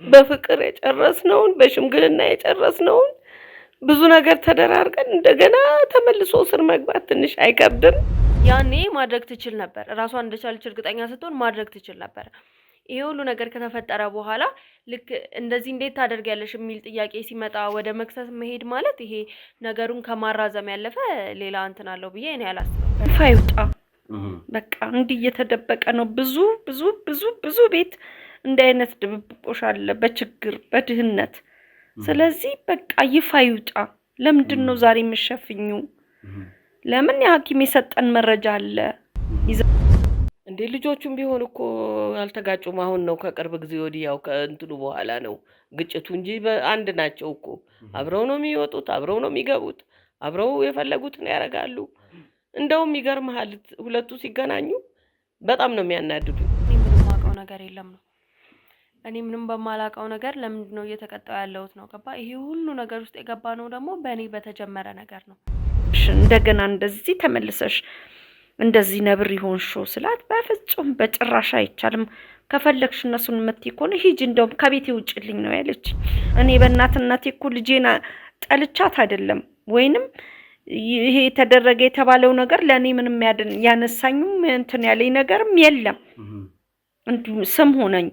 በፍቅር የጨረስነውን በሽምግልና የጨረስነውን ብዙ ነገር ተደራርገን እንደገና ተመልሶ ስር መግባት ትንሽ አይከብድም? ያኔ ማድረግ ትችል ነበር። ራሷን እንደቻለች እርግጠኛ ስትሆን ማድረግ ትችል ነበር። ይሄ ሁሉ ነገር ከተፈጠረ በኋላ ልክ እንደዚህ እንዴት ታደርጊያለሽ የሚል ጥያቄ ሲመጣ ወደ መክሰስ መሄድ ማለት ይሄ ነገሩን ከማራዘም ያለፈ ሌላ እንትን አለው ብዬ እኔ አላስብም። ፋይውጣ በቃ እንዲህ እየተደበቀ ነው። ብዙ ብዙ ብዙ ብዙ ቤት እንደ አይነት ድብብቆሽ አለ በችግር በድህነት። ስለዚህ በቃ ይፋ ይውጣ። ለምንድን ነው ዛሬ የምትሸፍኙ? ለምን የሐኪም የሰጠን መረጃ አለ። እንዴ ልጆቹም ቢሆን እኮ አልተጋጩም። አሁን ነው ከቅርብ ጊዜ ወዲህ ያው ከእንትኑ በኋላ ነው ግጭቱ እንጂ በአንድ ናቸው እኮ። አብረው ነው የሚወጡት፣ አብረው ነው የሚገቡት፣ አብረው የፈለጉትን ያደርጋሉ። እንደውም ይገርምሃል ሁለቱ ሲገናኙ በጣም ነው የሚያናድዱ። እኔ ምንም ማውቀው ነገር የለም ነው። እኔ ምንም በማላውቀው ነገር ለምንድን ነው እየተቀጣው ያለሁት ነው። ገባ? ይሄ ሁሉ ነገር ውስጥ የገባ ነው ደግሞ በእኔ በተጀመረ ነገር ነው። እንደገና እንደዚህ ተመልሰሽ እንደዚህ ነብር ይሆንሽው ስላት በፍጹም በጭራሽ አይቻልም። ከፈለግሽ እነሱን የምትይ ከሆነ ሂጂ፣ እንደውም ከቤቴ ውጭልኝ ነው ያለች። እኔ በእናትነቴ እኮ ልጄና ጠልቻት አይደለም ወይንም ይሄ የተደረገ የተባለው ነገር ለኔ ምንም ያነሳኝም እንትን ያለኝ ነገርም የለም። እንዲሁ ስም ሆነኝ።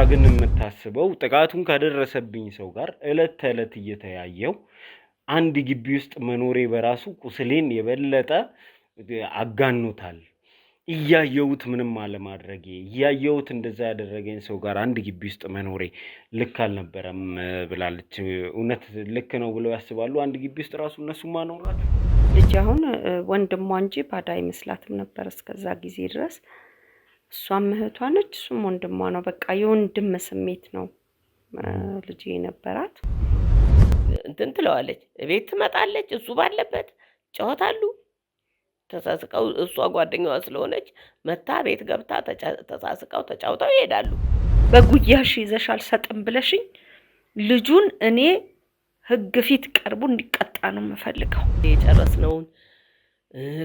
ግን የምታስበው ጥቃቱን ካደረሰብኝ ሰው ጋር እለት ተእለት እየተያየው አንድ ግቢ ውስጥ መኖሬ በራሱ ቁስሌን የበለጠ አጋኖታል። እያየሁት ምንም አለማድረጌ እያየሁት እንደዛ ያደረገኝ ሰው ጋር አንድ ግቢ ውስጥ መኖሬ ልክ አልነበረም ብላለች። እውነት ልክ ነው ብለው ያስባሉ? አንድ ግቢ ውስጥ ራሱ እነሱ ማኖራቸው ልጅ አሁን ወንድሟ እንጂ ባዳ አይመስላትም ነበር እስከዛ ጊዜ ድረስ። እሷም እህቷ ነች፣ እሱም ወንድሟ ነው። በቃ የወንድም ስሜት ነው ልጅ የነበራት። እንትን ትለዋለች፣ ቤት ትመጣለች፣ እሱ ባለበት ጨዋታሉ። ተሳስቀው እሷ ጓደኛዋ ስለሆነች መታ ቤት ገብታ ተሳስቀው ተጫውተው ይሄዳሉ። በጉያሽ ይዘሽ አልሰጥም ብለሽኝ ልጁን እኔ ህግ ፊት ቀርቦ እንዲቀጣ ነው የምፈልገው። የጨረስነውን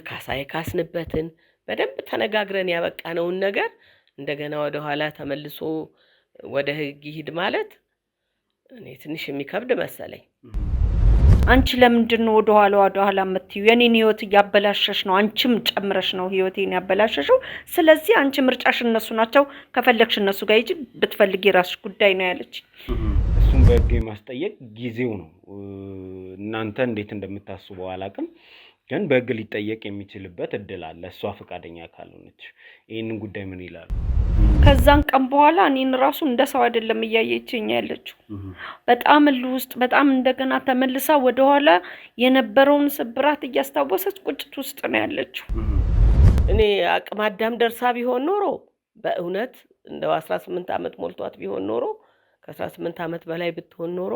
ካሳ የካስንበትን በደንብ ተነጋግረን ያበቃነውን ነገር እንደገና ወደ ኋላ ተመልሶ ወደ ህግ ይሂድ ማለት እኔ ትንሽ የሚከብድ መሰለኝ። አንቺ ለምንድን ነው ወደ ኋላ የምትዩ? የኔን ህይወት እያበላሸሽ ነው። አንቺም ጨምረሽ ነው ህይወቴን ያበላሸሽው። ስለዚህ አንቺ ምርጫሽ እነሱ ናቸው። ከፈለግሽ እነሱ ጋር ሂጂ፣ ብትፈልጊ የራስሽ ጉዳይ ነው ያለች። እሱም በህግ ማስጠየቅ ጊዜው ነው። እናንተ እንዴት እንደምታስበው አላውቅም፣ ግን በህግ ሊጠየቅ የሚችልበት እድል አለ እሷ ፈቃደኛ ካልሆነች። ይሄንን ጉዳይ ምን ይላሉ? ከዛን ቀን በኋላ እኔን ራሱ እንደ ሰው አይደለም እያየችኝ ያለችው። በጣም ውስጥ በጣም እንደገና ተመልሳ ወደ ኋላ የነበረውን ስብራት እያስታወሰች ቁጭት ውስጥ ነው ያለችው። እኔ አቅመ አዳም ደርሳ ቢሆን ኖሮ በእውነት እንደው 18 ዓመት ሞልቷት ቢሆን ኖሮ ከ18 ዓመት በላይ ብትሆን ኖሮ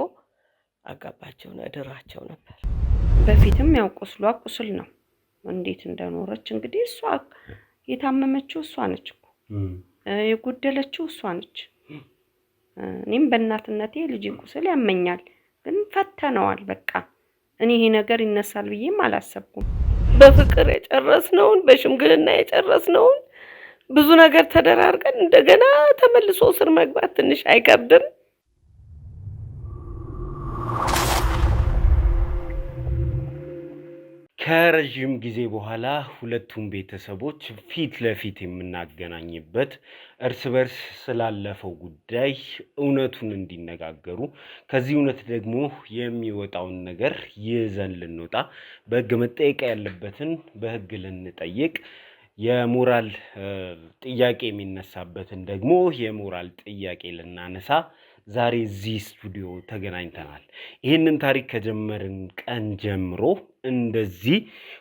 አጋባቸው እድራቸው ነበር። በፊትም ያው ቁስሏ ቁስል ነው። እንዴት እንደኖረች እንግዲህ እሷ የታመመችው እሷ ነች እኮ የጎደለችው እሷ ነች። እኔም በእናትነቴ ልጅ ቁስል ያመኛል፣ ግን ፈተነዋል። በቃ እኔ ይሄ ነገር ይነሳል ብዬም አላሰብኩም። በፍቅር የጨረስነውን በሽምግልና የጨረስነውን ብዙ ነገር ተደራርገን እንደገና ተመልሶ ስር መግባት ትንሽ አይከብድም? ከረጅም ጊዜ በኋላ ሁለቱም ቤተሰቦች ፊት ለፊት የምናገናኝበት እርስ በርስ ስላለፈው ጉዳይ እውነቱን እንዲነጋገሩ ከዚህ እውነት ደግሞ የሚወጣውን ነገር ይዘን ልንወጣ በህግ መጠየቅ ያለበትን በህግ ልንጠይቅ የሞራል ጥያቄ የሚነሳበትን ደግሞ የሞራል ጥያቄ ልናነሳ ዛሬ እዚህ ስቱዲዮ ተገናኝተናል። ይህንን ታሪክ ከጀመርን ቀን ጀምሮ እንደዚህ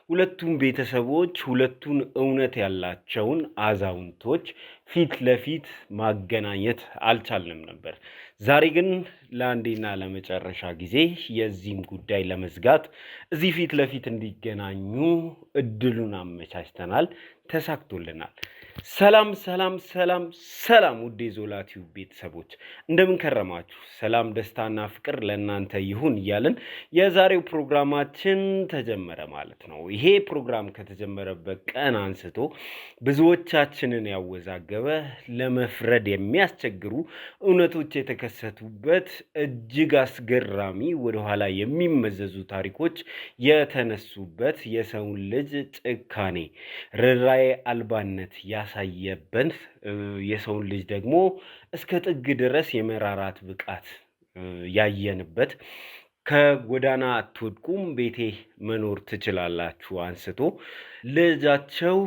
ሁለቱም ቤተሰቦች ሁለቱን እውነት ያላቸውን አዛውንቶች ፊት ለፊት ማገናኘት አልቻልንም ነበር። ዛሬ ግን ለአንዴና ለመጨረሻ ጊዜ የዚህን ጉዳይ ለመዝጋት እዚህ ፊት ለፊት እንዲገናኙ እድሉን አመቻችተናል። ተሳክቶልናል። ሰላም ሰላም ሰላም ሰላም ውዴ ዞላ ቲዩብ ቤተሰቦች እንደምን ከረማችሁ? ሰላም ደስታና ፍቅር ለእናንተ ይሁን እያልን የዛሬው ፕሮግራማችን ተጀመረ ማለት ነው። ይሄ ፕሮግራም ከተጀመረበት ቀን አንስቶ ብዙዎቻችንን ያወዛገበ ለመፍረድ የሚያስቸግሩ እውነቶች የተከሰቱበት እጅግ አስገራሚ ወደኋላ የሚመዘዙ ታሪኮች የተነሱበት የሰውን ልጅ ጭካኔ ርኅራኄ አልባነት ያሳየበት የሰውን ልጅ ደግሞ እስከ ጥግ ድረስ የመራራት ብቃት ያየንበት ከጎዳና አትወድቁም ቤቴ መኖር ትችላላችሁ አንስቶ ልጃቸው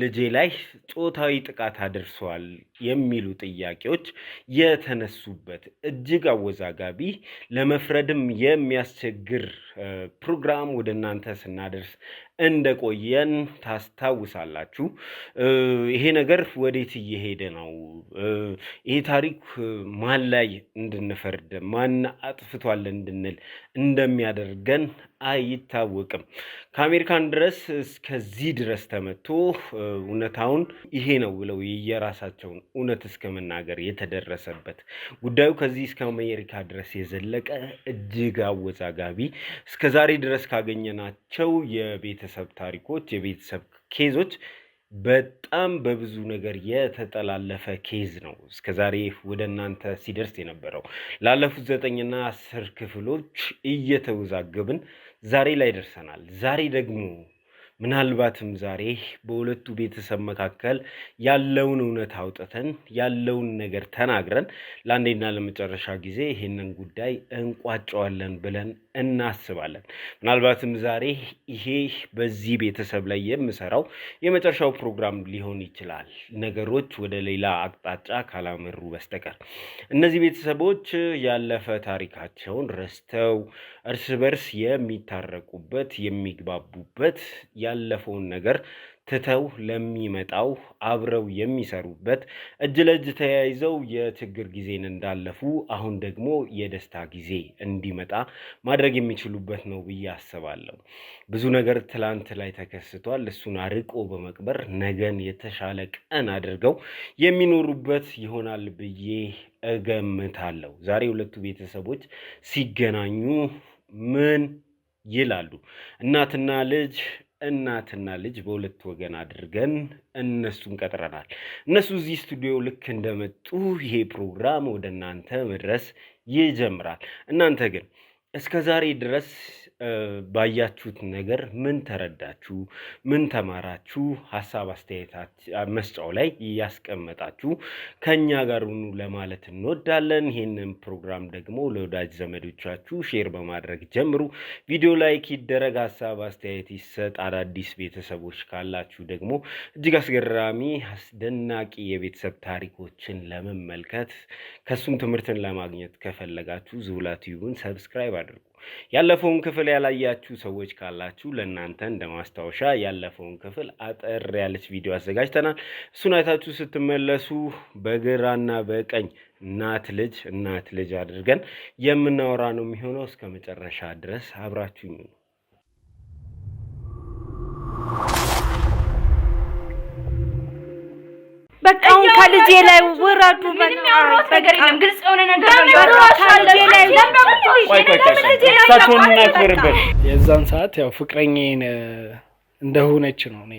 ልጄ ላይ ጾታዊ ጥቃት አድርሷል የሚሉ ጥያቄዎች የተነሱበት እጅግ አወዛጋቢ ለመፍረድም የሚያስቸግር ፕሮግራም ወደ እናንተ ስናደርስ እንደቆየን ታስታውሳላችሁ። ይሄ ነገር ወዴት እየሄደ ነው? ይሄ ታሪክ ማን ላይ እንድንፈርድ ማን አጥፍቷል እንድንል እንደሚያደርገን አይታወቅም። ከአሜሪካን ድረስ እስከዚህ ድረስ ተመቶ እውነታውን ይሄ ነው ብለው የየራሳቸውን እውነት እስከ መናገር የተደረሰበት ጉዳዩ ከዚህ እስከ አሜሪካ ድረስ የዘለቀ እጅግ አወዛጋቢ እስከ ዛሬ ድረስ ካገኘናቸው የቤተሰብ ታሪኮች የቤተሰብ ኬዞች በጣም በብዙ ነገር የተጠላለፈ ኬዝ ነው እስከዛሬ ወደ እናንተ ሲደርስ የነበረው። ላለፉት 9 እና 10 ክፍሎች እየተወዛገብን ዛሬ ላይ ደርሰናል። ዛሬ ደግሞ ምናልባትም ዛሬ በሁለቱ ቤተሰብ መካከል ያለውን እውነት አውጥተን ያለውን ነገር ተናግረን ለአንዴና ለመጨረሻ ጊዜ ይሄንን ጉዳይ እንቋጨዋለን ብለን እናስባለን። ምናልባትም ዛሬ ይሄ በዚህ ቤተሰብ ላይ የምሰራው የመጨረሻው ፕሮግራም ሊሆን ይችላል፣ ነገሮች ወደ ሌላ አቅጣጫ ካላመሩ በስተቀር። እነዚህ ቤተሰቦች ያለፈ ታሪካቸውን ረስተው እርስ በርስ የሚታረቁበት የሚግባቡበት ያለፈውን ነገር ትተው ለሚመጣው አብረው የሚሰሩበት እጅ ለእጅ ተያይዘው የችግር ጊዜን እንዳለፉ አሁን ደግሞ የደስታ ጊዜ እንዲመጣ ማድረግ የሚችሉበት ነው ብዬ አስባለሁ። ብዙ ነገር ትላንት ላይ ተከስቷል። እሱን አርቆ በመቅበር ነገን የተሻለ ቀን አድርገው የሚኖሩበት ይሆናል ብዬ እገምታለሁ። ዛሬ ሁለቱ ቤተሰቦች ሲገናኙ ምን ይላሉ? እናትና ልጅ በሁለት ወገን አድርገን እነሱን ቀጥረናል። እነሱ እዚህ ስቱዲዮ ልክ እንደመጡ ይሄ ፕሮግራም ወደ እናንተ መድረስ ይጀምራል። እናንተ ግን እስከ ዛሬ ድረስ ባያችሁት ነገር ምን ተረዳችሁ? ምን ተማራችሁ? ሐሳብ አስተያየታችሁ መስጫው ላይ ያስቀመጣችሁ ከኛ ጋር ሁኑ ለማለት እንወዳለን። ይሄንን ፕሮግራም ደግሞ ለወዳጅ ዘመዶቻችሁ ሼር በማድረግ ጀምሩ። ቪዲዮ ላይክ ይደረግ፣ ሐሳብ አስተያየት ይሰጥ። አዳዲስ ቤተሰቦች ካላችሁ ደግሞ እጅግ አስገራሚ አስደናቂ የቤተሰብ ታሪኮችን ለመመልከት ከሱም ትምህርትን ለማግኘት ከፈለጋችሁ ዞላ ቲዩብን ሰብስክራይብ አድርጉ። ያለፈውን ክፍል ያላያችሁ ሰዎች ካላችሁ ለእናንተ እንደማስታወሻ ያለፈውን ክፍል አጠር ያለች ቪዲዮ አዘጋጅተናል። እሱን አይታችሁ ስትመለሱ በግራና በቀኝ እናት ልጅ አድርገን የምናወራ ነው የሚሆነው። እስከ መጨረሻ ድረስ አብራችሁ ነው። በቃ ከልጄ ላይ ወራዱ። በቃ ግልጽ የሆነ ነገር የዛን ሰዓት ያው ፍቅረኛዬን እንደሆነች ነው እኔ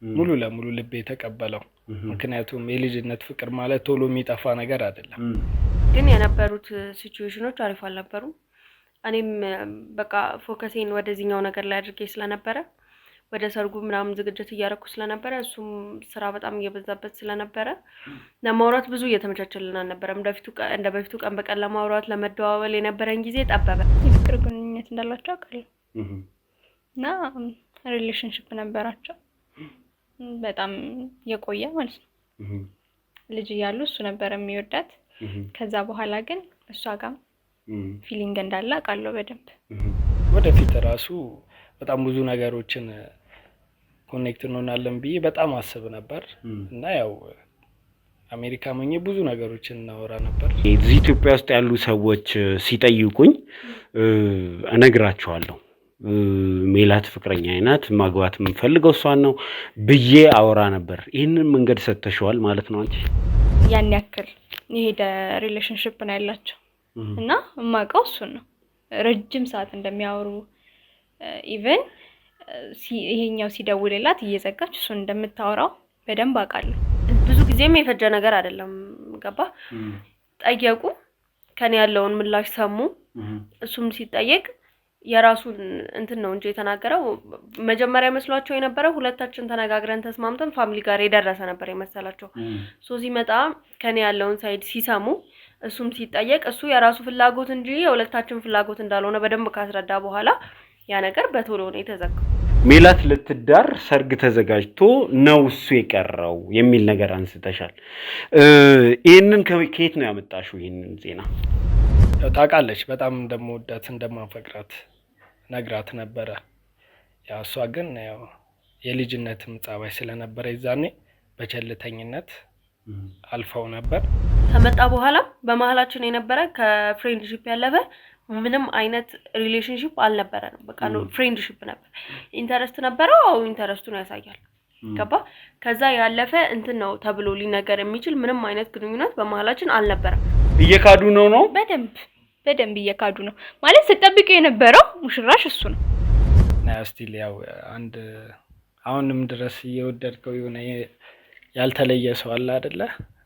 ሙሉ ለሙሉ ልቤ የተቀበለው። ምክንያቱም የልጅነት ፍቅር ማለት ቶሎ የሚጠፋ ነገር አይደለም። ግን የነበሩት ሲቹዌሽኖች አሪፍ አልነበሩም። እኔም በቃ ፎከሴን ወደዚህኛው ነገር ላይ አድርጌ ስለነበረ ወደ ሰርጉ ምናምን ዝግጅት እያደረኩ ስለነበረ እሱም ስራ በጣም እየበዛበት ስለነበረ ለማውራት ብዙ እየተመቻቸልን አልነበረም። እንደ በፊቱ ቀን በቀን ለማውራት ለመደዋወል የነበረን ጊዜ ጠበበ። የፍቅር ግንኙነት እንዳላቸው አውቃለሁ እና ሪሌሽንሽፕ ነበራቸው በጣም የቆየ ማለት ነው። ልጅ እያሉ እሱ ነበር የሚወዳት። ከዛ በኋላ ግን እሷ ጋር ፊሊንግ እንዳለ አውቃለሁ በደንብ። ወደፊት ራሱ በጣም ብዙ ነገሮችን ኮኔክት እንሆናለን ብዬ በጣም አስብ ነበር እና ያው አሜሪካ ሆኜ ብዙ ነገሮችን እናወራ ነበር። እዚህ ኢትዮጵያ ውስጥ ያሉ ሰዎች ሲጠይቁኝ እነግራቸዋለሁ ሜላት ፍቅረኛ አይናት ማግባት የምፈልገው እሷን ነው ብዬ አወራ ነበር። ይህንን መንገድ ሰጥተሽዋል ማለት ነው አንቺ? ያን ያክል የሄደ ሪሌሽንሽፕ ነው ያላቸው እና የማውቀው እሱን ነው። ረጅም ሰዓት እንደሚያወሩ ኢቨን ይሄኛው ሲደውልላት እየዘጋች እሱን እንደምታወራው በደንብ አውቃለሁ። ብዙ ጊዜም የፈጀ ነገር አይደለም። ገባ ጠየቁ፣ ከኔ ያለውን ምላሽ ሰሙ። እሱም ሲጠየቅ የራሱን እንትን ነው እንጂ የተናገረው መጀመሪያ መስሏቸው የነበረው ሁለታችን ተነጋግረን ተስማምተን ፋሚሊ ጋር የደረሰ ነበር የመሰላቸው። ሲመጣ ከኔ ያለውን ሳይድ ሲሰሙ እሱም ሲጠየቅ እሱ የራሱ ፍላጎት እንጂ የሁለታችን ፍላጎት እንዳልሆነ በደንብ ካስረዳ በኋላ ያ ነገር በቶሎ ነው የተዘጋው። ሜላት ልትዳር ሰርግ ተዘጋጅቶ ነው እሱ የቀረው የሚል ነገር አንስተሻል። ይሄንን ከየት ነው ያመጣሽው? ይሄንን ዜና ታውቃለች። በጣም እንደምወዳት እንደማፈቅራት ነግራት ነበረ። ያው እሷ ግን ያው የልጅነትም ጸባይ ስለነበረ ይዛኔ በቸልተኝነት አልፈው ነበር። ከመጣ በኋላ በመሃላችን የነበረ ከፍሬንድሺፕ ያለፈ ምንም አይነት ሪሌሽንሺፕ አልነበረንም። በቃ ነው ፍሬንድሺፕ ነበር። ኢንተረስት ነበረው፣ አው ኢንተረስቱን ያሳያል። ገባ? ከዛ ያለፈ እንትን ነው ተብሎ ሊነገር የሚችል ምንም አይነት ግንኙነት በመሃላችን አልነበረም። እየካዱ ነው በደንብ እየካዱ ነው ማለት ስጠብቀው የነበረው ሙሽራሽ እሱ ነው። ስቲል ያው አንድ አሁንም ድረስ እየወደድከው የሆነ ያልተለየ ሰው አለ አይደለ?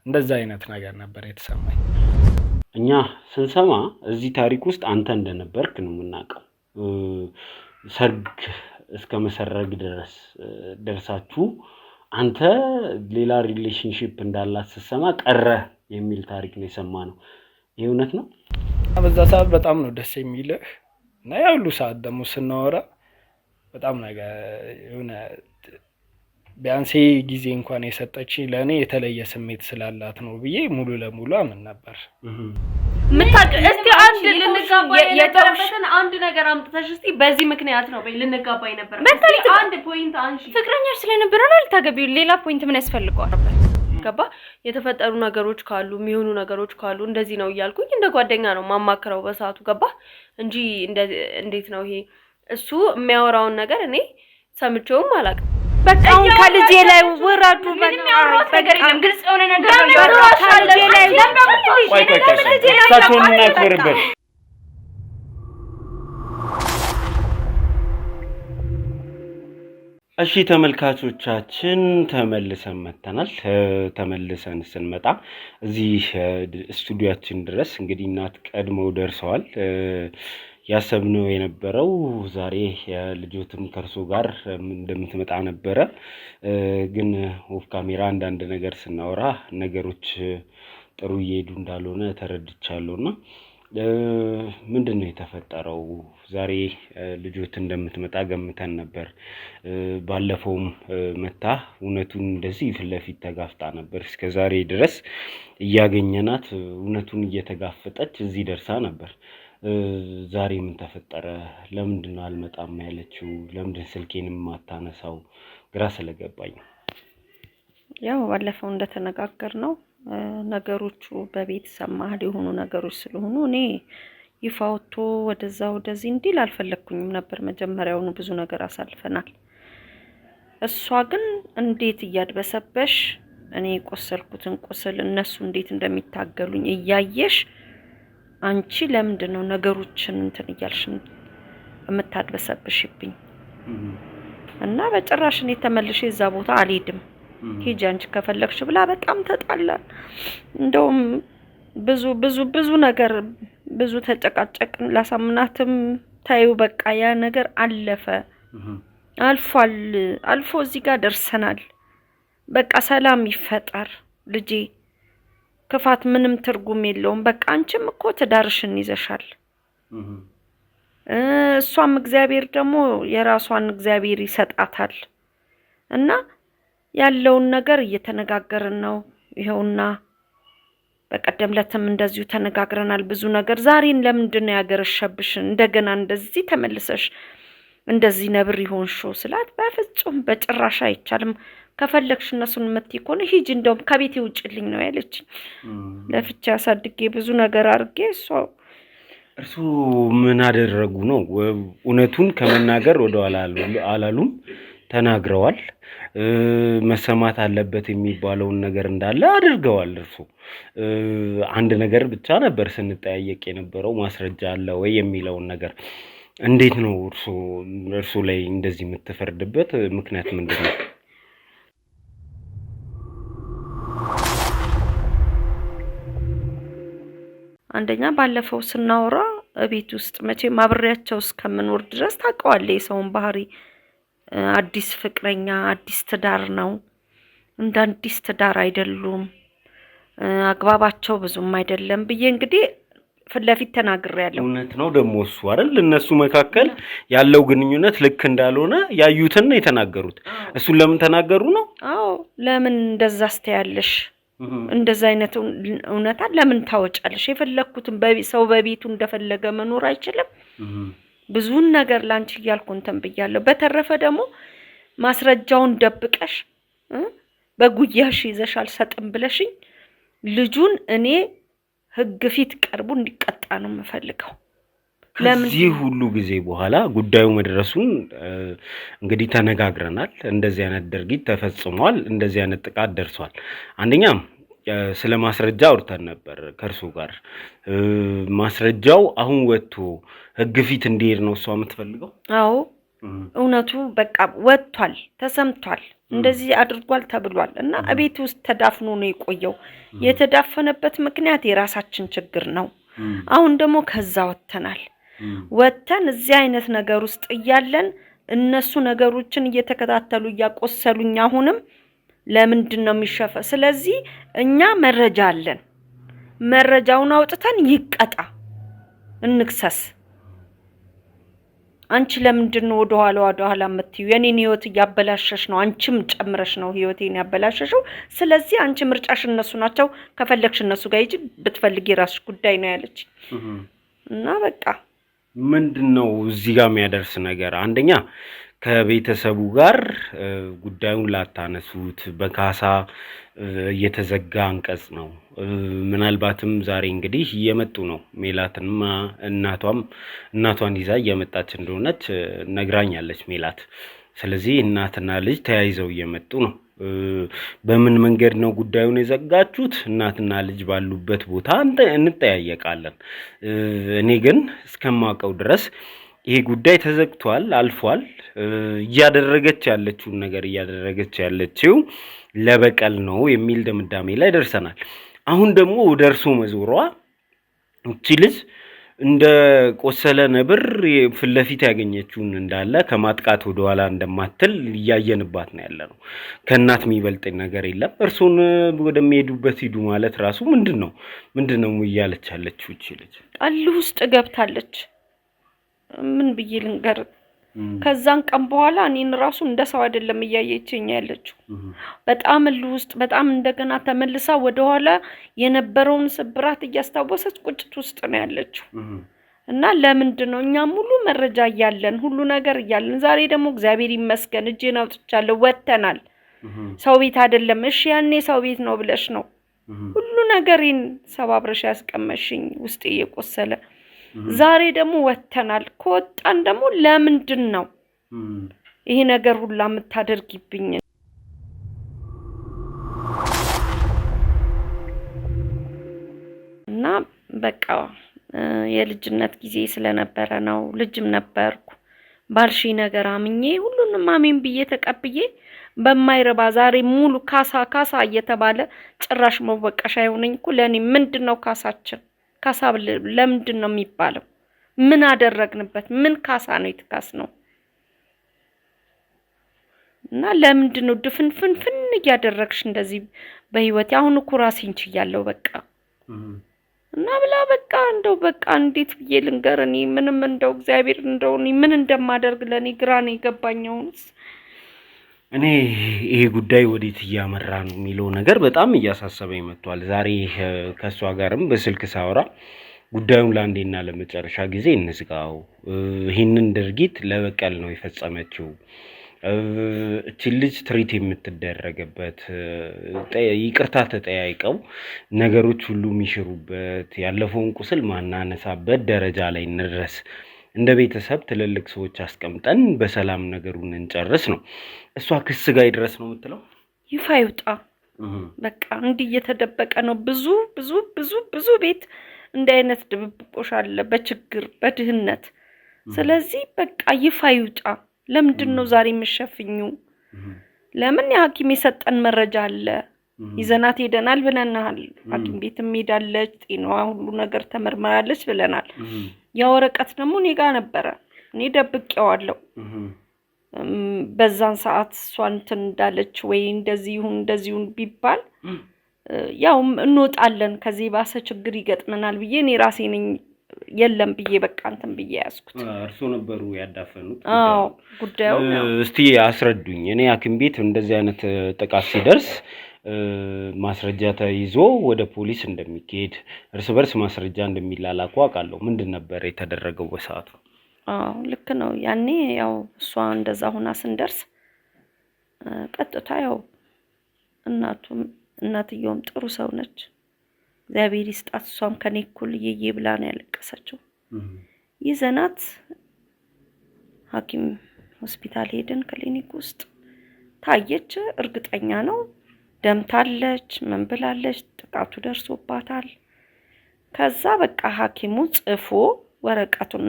እንደዛ አይነት ነገር ነበር የተሰማኝ። እኛ ስንሰማ እዚህ ታሪክ ውስጥ አንተ እንደነበርክ ነው የምናውቀው። ሰርግ እስከ መሰረግ ድረስ ደርሳችሁ አንተ ሌላ ሪሌሽንሺፕ እንዳላት ስትሰማ ቀረ የሚል ታሪክ ነው የሰማነው። ይሄ እውነት ነው? በዛ ሰዓት በጣም ነው ደስ የሚልህ እና ያው ሁሉ ሰዓት ደግሞ ስናወራ በጣም ነገር የሆነ ቢያንስ ጊዜ እንኳን የሰጠች ለኔ የተለየ ስሜት ስላላት ነው ብዬ ሙሉ ለሙሉ አምን ነበር። እስቲ አንድ ልንጋባ የነበረበትን አንድ ነገር አምጥተሽ እስቲ በዚህ ምክንያት ነው ልንጋባ የነበረበት እስቲ አንድ ፖይንት አንቺ ፍቅረኛሽ ስለነበረ ነው ልታገቢው። ሌላ ፖይንት ምን ያስፈልገዋል? ገባ? የተፈጠሩ ነገሮች ካሉ የሚሆኑ ነገሮች ካሉ እንደዚህ ነው እያልኩኝ እንደ ጓደኛ ነው ማማከረው በሰዓቱ። ገባ? እንጂ እንዴት ነው ይሄ እሱ የሚያወራውን ነገር እኔ ሰምቼውም አላውቅም። በቃ ከልጄ ላይ ወራዱ። ነገር የለም ግልጽ የሆነ ነገር ነው። ከልጄ ላይ ሳትሆን እናክብርበት። እሺ ተመልካቾቻችን ተመልሰን መጥተናል። ተመልሰን ስንመጣ እዚህ ስቱዲዮአችን ድረስ እንግዲህ እናት ቀድመው ደርሰዋል። ያሰብነው የነበረው ዛሬ ልጆትም ከርሶ ጋር እንደምትመጣ ነበረ። ግን ኦፍ ካሜራ አንዳንድ ነገር ስናወራ ነገሮች ጥሩ እየሄዱ እንዳልሆነ ተረድቻለሁና ምንድነው የተፈጠረው? ዛሬ ልጆት እንደምትመጣ ገምተን ነበር። ባለፈውም መታ እውነቱን እንደዚህ ፊት ለፊት ተጋፍጣ ነበር። እስከ ዛሬ ድረስ እያገኘናት እውነቱን እየተጋፈጠች እዚህ ደርሳ ነበር። ዛሬ ምን ተፈጠረ? ለምንድን ነው አልመጣም ያለችው? ለምንድን ስልኬንም ማታነሳው? ግራ ስለገባኝ። ያው ባለፈው እንደተነጋገር ነው ነገሮቹ በቤተሰብ መሀል የሆኑ ነገሮች ስለሆኑ እኔ ይፋ ወጥቶ ወደዛ ወደዚህ እንዲል አልፈለኩኝም ነበር። መጀመሪያውኑ ብዙ ነገር አሳልፈናል። እሷ ግን እንዴት እያድበሰበሽ እኔ ቆሰልኩትን ቁስል እነሱ እንዴት እንደሚታገሉኝ እያየሽ አንቺ ለምንድን ነው ነገሮችን እንትን እያልሽ የምታድበሰብሽብኝ? እና በጭራሽ እኔ ተመልሼ እዛ ቦታ አልሄድም፣ ሂጂ አንቺ ከፈለግሽ ብላ በጣም ተጣላን። እንደውም ብዙ ነገር ብዙ ተጨቃጨቅን። ላሳምናትም ታዩ በቃ ያ ነገር አለፈ፣ አልፎ እዚህ ጋር ደርሰናል። በቃ ሰላም ይፈጠር ልጄ፣ ክፋት ምንም ትርጉም የለውም። በቃ አንቺም እኮ ትዳርሽን ይዘሻል፣ እሷም እግዚአብሔር ደግሞ የራሷን እግዚአብሔር ይሰጣታል። እና ያለውን ነገር እየተነጋገርን ነው። ይሄውና በቀደም ለተም እንደዚሁ ተነጋግረናል ብዙ ነገር። ዛሬን ለምንድን ነው ያገረሸብሽ? እንደገና እንደዚህ ተመልሰሽ እንደዚህ ነብር ይሆንሽው ስላት በፍጹም በጭራሽ አይቻልም፣ ከፈለግሽ እነሱን መጥተይ ኮነ ሂጂ፣ እንደውም ከቤቴ ውጭልኝ ነው ያለች። ለፍቻ አሳድጌ ብዙ ነገር አርጌ እሷ እርሱ ምን አደረጉ ነው? እውነቱን ከመናገር ወደ ኋላ አላሉም፣ ተናግረዋል። መሰማት አለበት የሚባለውን ነገር እንዳለ አድርገዋል። እርሱ አንድ ነገር ብቻ ነበር ስንጠያየቅ የነበረው ማስረጃ አለ ወይ የሚለውን ነገር። እንዴት ነው እርሱ ላይ እንደዚህ የምትፈርድበት ምክንያት ምንድን ነው? አንደኛ ባለፈው ስናወራ ቤት ውስጥ መቼም አብሬያቸው እስከምኖር ድረስ ታውቀዋለህ የሰውን ባህሪ። አዲስ ፍቅረኛ አዲስ ትዳር ነው፣ እንደ አዲስ ትዳር አይደሉም፣ አግባባቸው ብዙም አይደለም ብዬ እንግዲህ ፊት ለፊት ተናግሬያለሁ። እውነት ነው ደግሞ እሱ አይደል እነሱ መካከል ያለው ግንኙነት ልክ እንዳልሆነ ያዩትን ነው የተናገሩት። እሱን ለምን ተናገሩ ነው? አዎ ለምን እንደዛ አስተያለሽ? እንደዛ አይነት እውነታ ለምን ታወጫለሽ? የፈለኩትን ሰው በቤቱ እንደፈለገ መኖር አይችልም? ብዙን ነገር ላንቺ እያልኩ እንትን ብያለሁ። በተረፈ ደግሞ ማስረጃውን ደብቀሽ በጉያሽ ይዘሽ አልሰጥም ብለሽኝ ልጁን እኔ ህግ ፊት ቀርቦ እንዲቀጣ ነው የምፈልገው። ከዚህ ሁሉ ጊዜ በኋላ ጉዳዩ መድረሱን እንግዲህ ተነጋግረናል። እንደዚህ አይነት ድርጊት ተፈጽሟል፣ እንደዚህ አይነት ጥቃት ደርሷል። አንደኛም ስለ ማስረጃ አውርተን ነበር ከእርሱ ጋር። ማስረጃው አሁን ወጥቶ ህግ ፊት እንዲሄድ ነው እሷ የምትፈልገው። አዎ እውነቱ በቃ ወጥቷል፣ ተሰምቷል፣ እንደዚህ አድርጓል ተብሏል እና እቤት ውስጥ ተዳፍኖ ነው የቆየው። የተዳፈነበት ምክንያት የራሳችን ችግር ነው። አሁን ደግሞ ከዛ ወጥተን እዚህ አይነት ነገር ውስጥ እያለን እነሱ ነገሮችን እየተከታተሉ እያቆሰሉኝ አሁንም ለምንድን ነው የሚሸፈ? ስለዚህ እኛ መረጃ አለን፣ መረጃውን አውጥተን ይቀጣ፣ እንክሰስ። አንቺ ለምንድን ነው ወደ ኋላ የምትዩ? የኔን ህይወት እያበላሸሽ ነው፣ አንቺም ጨምረሽ ነው ህይወቴን ያበላሸሽው። ስለዚህ አንቺ ምርጫሽ እነሱ ናቸው፣ ከፈለግሽ እነሱ ጋር ሂጂ፣ ብትፈልጊ የራስሽ ጉዳይ ነው ያለች እና በቃ ምንድነው እዚህ ጋር የሚያደርስ ነገር? አንደኛ ከቤተሰቡ ጋር ጉዳዩን ላታነሱት በካሳ የተዘጋ አንቀጽ ነው። ምናልባትም ዛሬ እንግዲህ እየመጡ ነው። ሜላትንማ እናቷን ይዛ እየመጣች እንደሆነች ነግራኛለች ሜላት። ስለዚህ እናትና ልጅ ተያይዘው እየመጡ ነው። በምን መንገድ ነው ጉዳዩን የዘጋችሁት? እናትና ልጅ ባሉበት ቦታ እንጠያየቃለን። እኔ ግን እስከማውቀው ድረስ ይሄ ጉዳይ ተዘግቷል፣ አልፏል። እያደረገች ያለችውን ነገር እያደረገች ያለችው ለበቀል ነው የሚል ድምዳሜ ላይ ደርሰናል። አሁን ደግሞ ወደ እርሱ መዞሯ እቺ ልጅ እንደ ቆሰለ ነብር ፊት ለፊት ያገኘችውን እንዳለ ከማጥቃት ወደ ኋላ እንደማትል እያየንባት ነው ያለነው። ከእናት የሚበልጥ ነገር የለም። እርሱን ወደሚሄዱበት ሂዱ ማለት ራሱ ምንድነው እያለች ያለችው እቺ ልጅ? እልህ ውስጥ ገብታለች። ምን ብዬ ልንገር? ከዛን ቀን በኋላ እኔን ራሱ እንደ ሰው አይደለም እያየችኝ ያለችው። በጣም እልህ ውስጥ በጣም እንደገና ተመልሳ ወደ ኋላ የነበረውን ስብራት እያስታወሰች ቁጭት ውስጥ ነው ያለችው። እና ለምንድን ነው እኛ ሙሉ መረጃ እያለን ሁሉ ነገር እያለን ዛሬ ደግሞ እግዚአብሔር ይመስገን እጄን አውጥቻለሁ፣ ወጥተናል። ሰው ቤት አይደለም። እሺ ያኔ ሰው ቤት ነው ብለሽ ነው ሁሉ ነገሬን ሰባብረሽ ያስቀመሽኝ ውስጤ እየቆሰለ። ዛሬ ደግሞ ወጥተናል። ከወጣን ደግሞ ለምንድን ነው ይሄ ነገር ሁላ የምታደርጊብኝ? እና በቃ የልጅነት ጊዜ ስለነበረ ነው። ልጅም ነበርኩ። ባልሺ ነገር አምኜ ሁሉንም አሜን ብዬ ተቀብዬ በማይረባ ዛሬ ሙሉ ካሳ እየተባለ ጭራሽ መወቀሻ አይሆነኝ እኮ። ለኔ ምንድነው ካሳችን? ካሳ ለምንድን ነው የሚባለው? ምን አደረግንበት? ምን ካሳ ነው የተካስ ነው? እና ለምንድን ነው ድፍንፍንፍን እያደረግሽ እንደዚህ በህይወት? አሁን እኮ ራሴን ችያለሁ በቃ። እና ብላ በቃ እንደው በቃ እንዴት ብዬ ልንገር? እኔ ምንም እንደው እግዚአብሔር እንደው እኔ ምን እንደማደርግ ለኔ ግራ ነው የገባኝ። እኔ ይሄ ጉዳይ ወዴት እያመራ ነው የሚለው ነገር በጣም እያሳሰበኝ መጥቷል። ዛሬ ከሷ ጋርም በስልክ ሳወራ ጉዳዩን ለአንዴና ለመጨረሻ ጊዜ እንዝጋው፣ ይህንን ድርጊት ለበቀል ነው የፈጸመችው፣ እቺ ልጅ ትሪት የምትደረግበት ይቅርታ ተጠያይቀው ነገሮች ሁሉ የሚሽሩበት ያለፈውን ቁስል ማናነሳበት ደረጃ ላይ እንድረስ እንደ ቤተሰብ ትልልቅ ሰዎች አስቀምጠን በሰላም ነገሩን እንጨርስ ነው። እሷ ክስ ጋር ይድረስ ነው የምትለው። ይፋ ይውጣ በቃ። እንዲህ እየተደበቀ ነው ብዙ ብዙ ብዙ ብዙ ቤት እንዲህ አይነት ድብብቆሽ አለ በችግር በድህነት። ስለዚህ በቃ ይፋ ይውጣ። ለምንድነው ዛሬ የምትሸፍኙ? ለምን የሐኪም የሰጠን መረጃ አለ ይዘናት ሄደናል ብለናል። ሐኪም ቤትም ሄዳለች ጤናዋ ሁሉ ነገር ተመርመራለች ብለናል። ያ ወረቀት ደግሞ እኔ ጋር ነበረ እኔ ደብቄዋለሁ። በዛን ሰዓት እሷን እንትን እንዳለች ወይ እንደዚህ ይሁን ቢባል ያው እንወጣለን ከዚህ ባሰ ችግር ይገጥመናል ብዬ እኔ ራሴ ነኝ የለም ብዬ በቃ እንትን ብዬ ያስኩት። እርሶ ነበሩ ያዳፈኑት? አዎ ጉዳዩ እስቲ አስረዱኝ። እኔ ሐኪም ቤት እንደዚህ አይነት ጥቃት ሲደርስ ማስረጃ ተይዞ ወደ ፖሊስ እንደሚኬድ እርስ በርስ ማስረጃ እንደሚላላኩ አውቃለሁ። ምንድን ነበር የተደረገው በሰዓቱ? ልክ ነው። ያኔ ያው እሷ እንደዛ ሆና ስንደርስ ቀጥታ ያው እናትየውም ጥሩ ሰው ነች እግዚአብሔር ይስጣት። እሷም ከኔ እኩል እየየ ብላ ነው ያለቀሰችው። ይዘናት ሐኪም ሆስፒታል ሄደን ክሊኒክ ውስጥ ታየች። እርግጠኛ ነው ደምታለች ምን ብላለች ጥቃቱ ደርሶባታል። ከዛ በቃ ሐኪሙ ጽፎ ወረቀቱን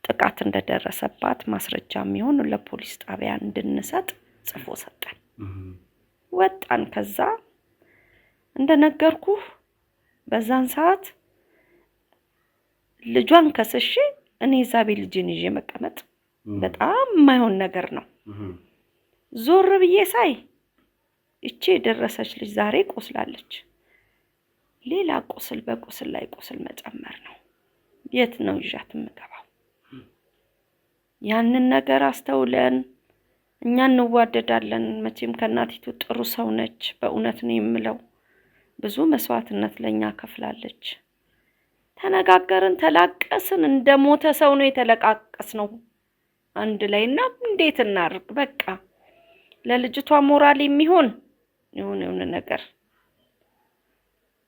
ጥቃት እንደደረሰባት ማስረጃ የሚሆን ለፖሊስ ጣቢያ እንድንሰጥ ጽፎ ሰጠን። ወጣን። ከዛ እንደነገርኩ በዛን ሰዓት ልጇን ከስሼ እኔ ዛቤ ልጅን ይዤ መቀመጥ በጣም የማይሆን ነገር ነው። ዞር ብዬ ሳይ እቺ የደረሰች ልጅ ዛሬ ቆስላለች። ሌላ ቁስል በቁስል ላይ ቁስል መጨመር ነው። የት ነው ይዣት የምገባው? ያንን ነገር አስተውለን እኛ እንዋደዳለን። መቼም ከናቲቱ ጥሩ ሰው ነች። በእውነት ነው የምለው ብዙ መስዋዕትነት ለኛ ከፍላለች። ተነጋገርን ተላቀስን። እንደሞተ ሰው ነው የተለቃቀስነው አንድ ላይና እንዴት እናርግ በቃ ለልጅቷ ሞራል የሚሆን የሆነ ነገር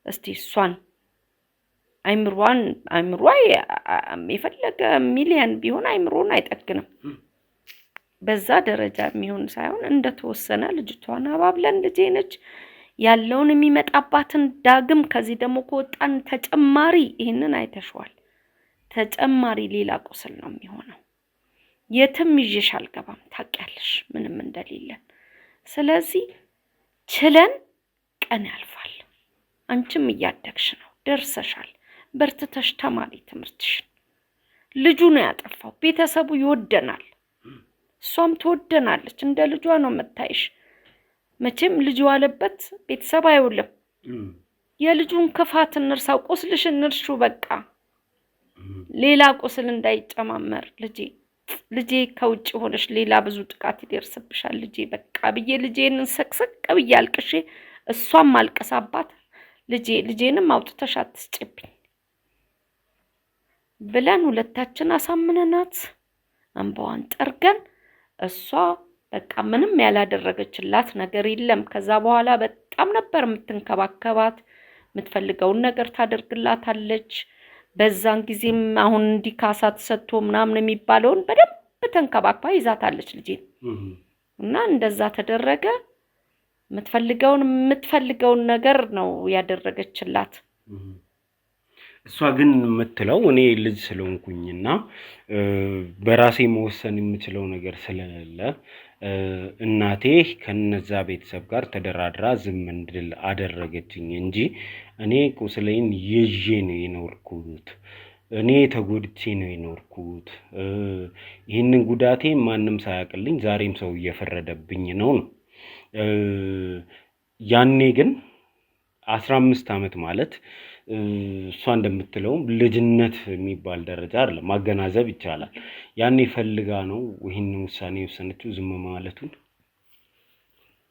እስቲ እሷን አይምሯ የፈለገ ሚሊየን ቢሆን አይምሮን አይጠግንም። በዛ ደረጃ የሚሆን ሳይሆን እንደተወሰነ ልጅቷን አባብለን ልጄ ነች ያለውን የሚመጣባትን ዳግም ከዚህ ደግሞ ከወጣን ተጨማሪ ይሄንን አይተሽዋል ተጨማሪ ሌላ ቁስል ነው የሚሆነው። የትም ይዤሽ አልገባም ታውቂያለሽ ምንም እንደሌለን። ስለዚህ ችለን ቀን ያልፋል። አንቺም እያደግሽ ነው ደርሰሻል። በርትተሽ ተማሪ ትምህርትሽን። ልጁ ነው ያጠፋው። ቤተሰቡ ይወደናል እሷም ትወደናለች። እንደ ልጇ ነው መታይሽ። መቼም ልጅ ዋለበት ቤተሰብ አይውልም። የልጁን ክፋት እንርሳው ቁስልሽ እንርሹ በቃ ሌላ ቁስል እንዳይጨማመር ልጄ ከውጭ ሆነሽ ሌላ ብዙ ጥቃት ይደርስብሻል ልጄ በቃ ብዬ ልጄን ሰቅሰቅ ብዬ አልቅሼ እሷም አልቀሳባት ልጄንም አውጥተሽ አትስጭብኝ ብለን ሁለታችን አሳምነናት አንባዋን ጠርገን እሷ በቃ ምንም ያላደረገችላት ነገር የለም። ከዛ በኋላ በጣም ነበር የምትንከባከባት። የምትፈልገውን ነገር ታደርግላታለች። በዛን ጊዜም አሁን እንዲካሳ ተሰጥቶ ምናምን የሚባለውን በደንብ ተንከባክባ ይዛታለች ልጄን እና እንደዛ ተደረገ። የምትፈልገውን ነገር ነው ያደረገችላት። እሷ ግን የምትለው እኔ ልጅ ስለሆንኩኝና በራሴ መወሰን የምችለው ነገር ስለሌለ እናቴ ከነዛ ቤተሰብ ጋር ተደራድራ ዝም እንድል አደረገችኝ እንጂ እኔ ቁስሌን ይዤ ነው የኖርኩት። እኔ ተጎድቼ ነው የኖርኩት። ይህንን ጉዳቴ ማንም ሳያውቅልኝ ዛሬም ሰው እየፈረደብኝ ነው። ያኔ ግን 15 ዓመት ማለት እሷ እንደምትለው ልጅነት የሚባል ደረጃ አይደለም፣ ማገናዘብ ይቻላል። ያኔ ፈልጋ ነው ይሄንን ውሳኔ ወሰነችው ዝም ማለቱን።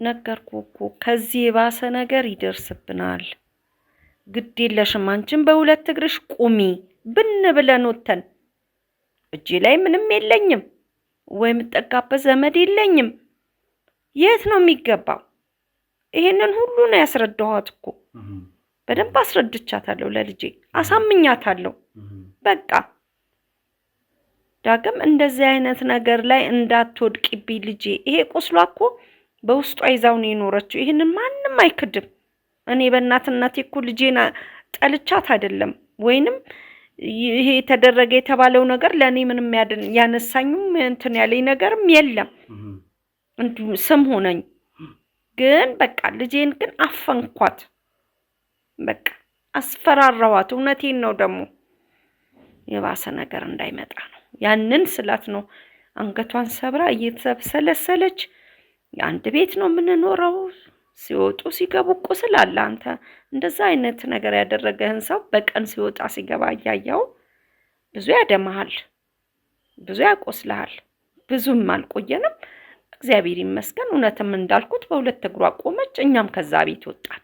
ነገርኩህ እኮ ከዚህ የባሰ ነገር ይደርስብናል። ግድ የለሽም አንቺም በሁለት እግርሽ ቁሚ ብን ብለን ወተን እጄ ላይ ምንም የለኝም ወይ የምጠጋበት ዘመድ የለኝም። የት ነው የሚገባው? ይሄንን ሁሉ ነው ያስረዳኋት እኮ። በደንብ አስረድቻታለሁ ለልጄ፣ አሳምኛታለሁ። በቃ ዳግም እንደዚህ አይነት ነገር ላይ እንዳትወድቂብኝ ልጄ። ይሄ ቁስሏ እኮ በውስጧ ይዛው ነው የኖረችው። ይሄንን ማንም አይክድም። እኔ በእናትነቴ እኮ ልጄን ጠልቻት አይደለም፣ ወይንም ይሄ ተደረገ የተባለው ነገር ለኔ ምንም ያነሳኝም እንትን ያለኝ ነገርም የለም። እንዲሁ ስም ሆነኝ። ግን በቃ ልጄን ግን አፈንኳት። በቃ አስፈራራዋት። እውነቴን ነው ደግሞ የባሰ ነገር እንዳይመጣ ነው። ያንን ስላት ነው አንገቷን ሰብራ እየተሰለሰለች የአንድ ቤት ነው የምንኖረው። ሲወጡ ሲገቡ ቁስል አለ። አንተ እንደዛ አይነት ነገር ያደረገህን ሰው በቀን ሲወጣ ሲገባ እያየው ብዙ ያደማሃል፣ ብዙ ያቆስልሃል። ብዙም አልቆየንም፣ እግዚአብሔር ይመስገን። እውነትም እንዳልኩት በሁለት እግሯ ቆመች። እኛም ከዛ ቤት ወጣን።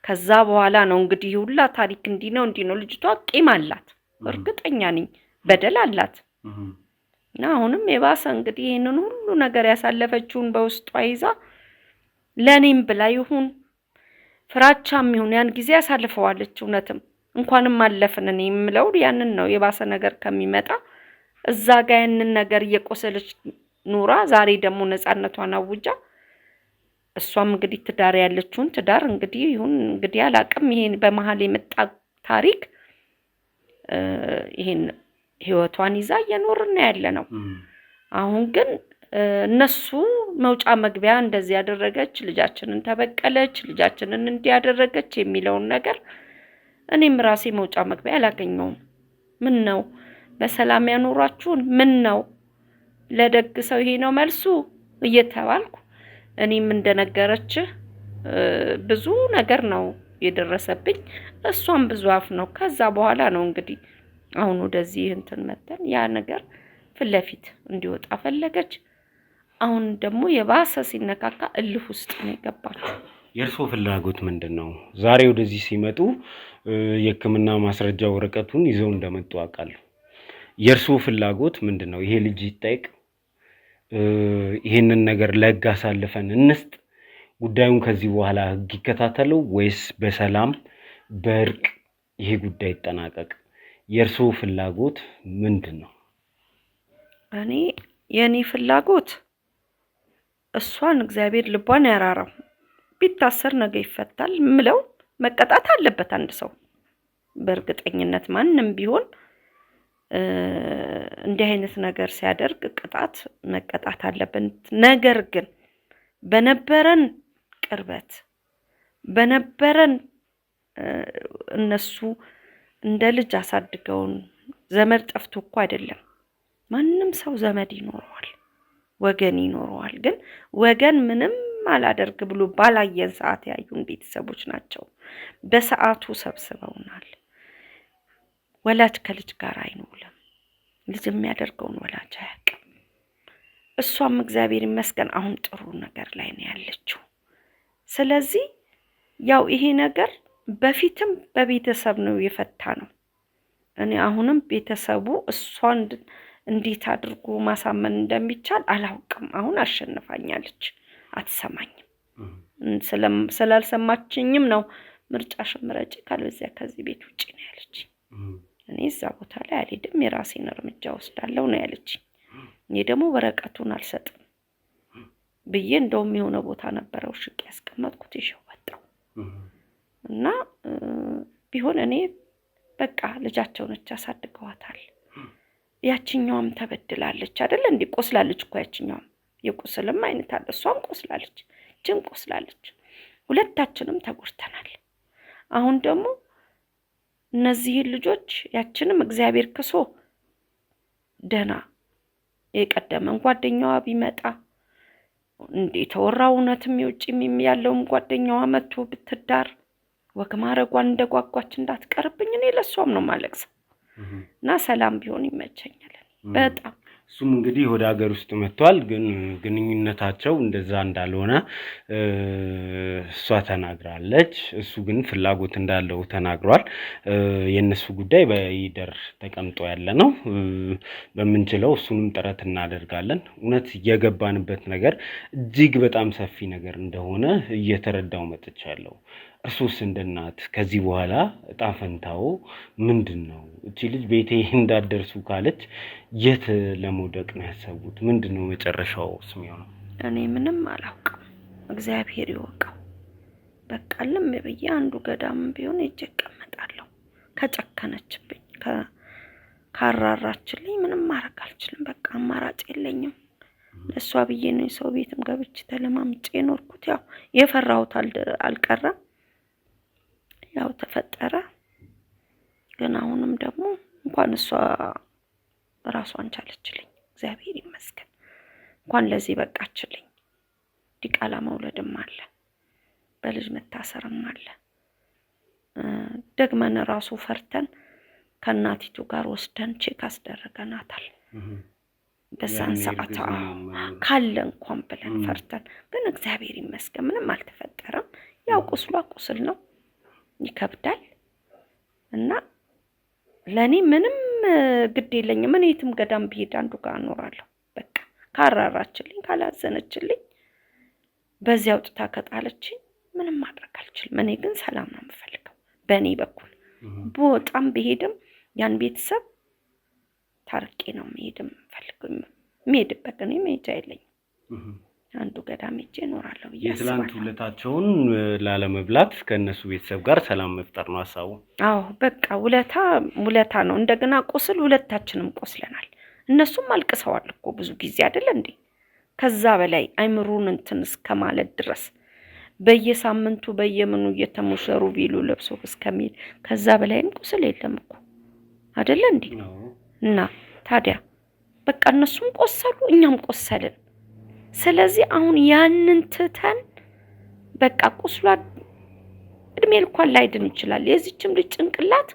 ከዛ በኋላ ነው እንግዲህ ሁላ ታሪክ እንዲህ ነው። ልጅቷ ቂም አላት፣ እርግጠኛ ነኝ በደል አላት። እና አሁንም የባሰ እንግዲህ ይሄንን ሁሉ ነገር ያሳለፈችውን በውስጧ ይዛ ለኔም ብላ ይሁን ፍራቻም ይሁን ያን ጊዜ ያሳልፈዋለች። እውነትም እንኳንም አለፍን። እኔ የምለው ያንን ነው። የባሰ ነገር ከሚመጣ እዛ ጋር ያንን ነገር እየቆሰለች ኑራ ዛሬ ደግሞ ነፃነቷን አውጃ እሷም እንግዲህ ትዳር ያለችውን ትዳር እንግዲህ ይሁን እንግዲህ አላቅም። ይሄን በመሃል የመጣ ታሪክ ይሄን ህይወቷን ይዛ እየኖርን ያለ ነው። አሁን ግን እነሱ መውጫ መግቢያ እንደዚህ ያደረገች፣ ልጃችንን ተበቀለች፣ ልጃችንን እንዲያደረገች የሚለውን ነገር እኔም ራሴ መውጫ መግቢያ አላገኘውም። ምን ነው በሰላም ያኖራችሁን? ምን ነው ለደግ ሰው ይሄ ነው መልሱ እየተባልኩ እኔም እንደነገረች ብዙ ነገር ነው የደረሰብኝ። እሷም ብዙ አፍ ነው። ከዛ በኋላ ነው እንግዲህ አሁን ወደዚህ እንትን መተን ያ ነገር ፍለፊት እንዲወጣ ፈለገች። አሁን ደግሞ የባሰ ሲነካካ እልፍ ውስጥ ነው የገባችው። የእርሶ ፍላጎት ምንድነው? ዛሬ ወደዚህ ሲመጡ የሕክምና ማስረጃ ወረቀቱን ይዘው እንደመጡ አውቃለሁ። የእርሶ ፍላጎት ምንድነው? ይሄ ልጅ ይጠይቅ? ይሄንን ነገር ለሕግ አሳልፈን እንስጥ? ጉዳዩን ከዚህ በኋላ ሕግ ይከታተለው ወይስ በሰላም በእርቅ ይሄ ጉዳይ ይጠናቀቅ? የእርሶ ፍላጎት ምንድነው? የኔ ፍላጎት እሷን እግዚአብሔር ልቧን ያራራው። ቢታሰር ነገ ይፈታል ምለው መቀጣት አለበት አንድ ሰው በእርግጠኝነት ማንም ቢሆን እንዲህ አይነት ነገር ሲያደርግ ቅጣት መቀጣት አለበት። ነገር ግን በነበረን ቅርበት በነበረን እነሱ እንደ ልጅ አሳድገውን ዘመድ ጠፍቶ እኮ አይደለም። ማንም ሰው ዘመድ ይኖረዋል፣ ወገን ይኖረዋል። ግን ወገን ምንም አላደርግ ብሎ ባላየን ሰዓት ያዩን ቤተሰቦች ናቸው። በሰዓቱ ሰብስበውናል። ወላጅ ከልጅ ጋር አይኖልም። ልጅ የሚያደርገውን ወላጅ አያውቅም። እሷም እግዚአብሔር ይመስገን አሁን ጥሩ ነገር ላይ ነው ያለችው። ስለዚህ ያው ይሄ ነገር በፊትም በቤተሰብ ነው የፈታ ነው። እኔ አሁንም ቤተሰቡ እሷን እንዴት አድርጎ ማሳመን እንደሚቻል አላውቅም። አሁን አሸንፋኛለች፣ አትሰማኝም። ስላልሰማችኝም ነው ምርጫሽን ምረጪ ካልበዚያ ከዚህ ቤት ውጪ ነው ያለች። እኔ እዛ ቦታ ላይ አልሄድም፣ የራሴን እርምጃ ወስዳለሁ ነው ያለች። እኔ ደግሞ ወረቀቱን አልሰጥም ብዬ እንደውም የሆነ ቦታ ነበረው ሽቅ ያስቀመጥኩት ይዤው ወጣሁ። እና ቢሆን እኔ በቃ ልጃቸው ነች፣ አሳድገዋታል። ያችኛውም ተበድላለች አይደል? እንዴ ቆስላለች እኮ ያችኛውም የቁስልም አይነት አለ። እሷም ቆስላለች፣ ጅም ቆስላለች። ሁለታችንም ተጎድተናል። አሁን ደግሞ እነዚህን ልጆች ያችንም እግዚአብሔር ክሶ ደና የቀደመን ጓደኛዋ ቢመጣ እንዴ ተወራው እውነትም የውጭም ያለውም ጓደኛዋ መጥቶ ብትዳር ወግ ማረጓን እንደጓጓች እንዳትቀርብኝ እኔ ለሷም ነው ማለቅስ እና ሰላም ቢሆን ይመቸኛል በጣም። እሱም እንግዲህ ወደ ሀገር ውስጥ መጥቷል። ግን ግንኙነታቸው እንደዛ እንዳልሆነ እሷ ተናግራለች። እሱ ግን ፍላጎት እንዳለው ተናግሯል። የእነሱ ጉዳይ በይደር ተቀምጦ ያለ ነው። በምንችለው እሱንም ጥረት እናደርጋለን። እውነት እየገባንበት ነገር እጅግ በጣም ሰፊ ነገር እንደሆነ እየተረዳው መጥቻለሁ። እርሱስ እንደ እናት ከዚህ በኋላ እጣ ፈንታው ምንድን ነው? እቺ ልጅ ቤቴ እንዳደርሱ ካለች የት ለመውደቅ ነው ያሰቡት? ምንድን ነው መጨረሻው የሚሆነው? እኔ ምንም አላውቅም፣ እግዚአብሔር ይወቀው። በቃ ልም ብዬ አንዱ ገዳም ቢሆን ሄጄ እቀመጣለሁ። ከጨከነችብኝ ካራራችልኝ ምንም ማድረግ አልችልም። በቃ አማራጭ የለኝም። ለእሷ ብዬ ነው የሰው ቤትም ገብቼ ተለማምጬ ኖርኩት። ያው የፈራሁት አልቀረም፣ ያው ተፈጠረ። ግን አሁንም ደግሞ እንኳን እሷ ራሷን ቻለችልኝ፣ እግዚአብሔር ይመስገን። እንኳን ለዚህ በቃችልኝ። ዲቃላ መውለድም አለ፣ በልጅ መታሰርም አለ። ደግመን ራሱ ፈርተን ከእናቲቱ ጋር ወስደን ቼክ አስደረገናታል። በዛን ሰዓት ካለ እንኳን ብለን ፈርተን፣ ግን እግዚአብሔር ይመስገን ምንም አልተፈጠረም። ያው ቁስሏ ቁስል ነው፣ ይከብዳል። እና ለኔ ምንም ግድ የለኝም። እኔ የትም ገዳም ብሄድ አንዱ ጋር እኖራለሁ። በቃ ካራራችልኝ፣ ካላዘነችልኝ፣ በዚያ አውጥታ ከጣለችኝ ምንም ማድረግ አልችልም። እኔ ግን ሰላም ነው የምፈልገው በእኔ በኩል። በጣም ብሄድም ያን ቤተሰብ ታርቄ ነው መሄድም ፈልገው መሄድበት ግን መሄጃ የለኝም። አንዱ ገዳም ሄጄ እኖራለሁ። የትላንት ውለታቸውን ላለመብላት ከነሱ ቤተሰብ ጋር ሰላም መፍጠር ነው ሀሳቡ። አዎ በቃ ውለታ ነው። እንደገና ቁስል ሁለታችንም ቆስለናል። እነሱም አልቅሰዋል እኮ ብዙ ጊዜ አይደል እንዴ? ከዛ በላይ አይምሩን እንትን እስከማለት ድረስ በየሳምንቱ በየምኑ እየተሞሸሩ ቢሉ ለብሶ እስከሚል ከዛ በላይም ቁስል የለም እኮ አይደል እንዴ? እና ታዲያ በቃ እነሱም ቆሰሉ እኛም ቆሰልን። ስለዚህ አሁን ያንን ትተን በቃ ቁስሏ እድሜ ልኳን ላይድን ይችላል። የዚህችም ልጅ ጭንቅላት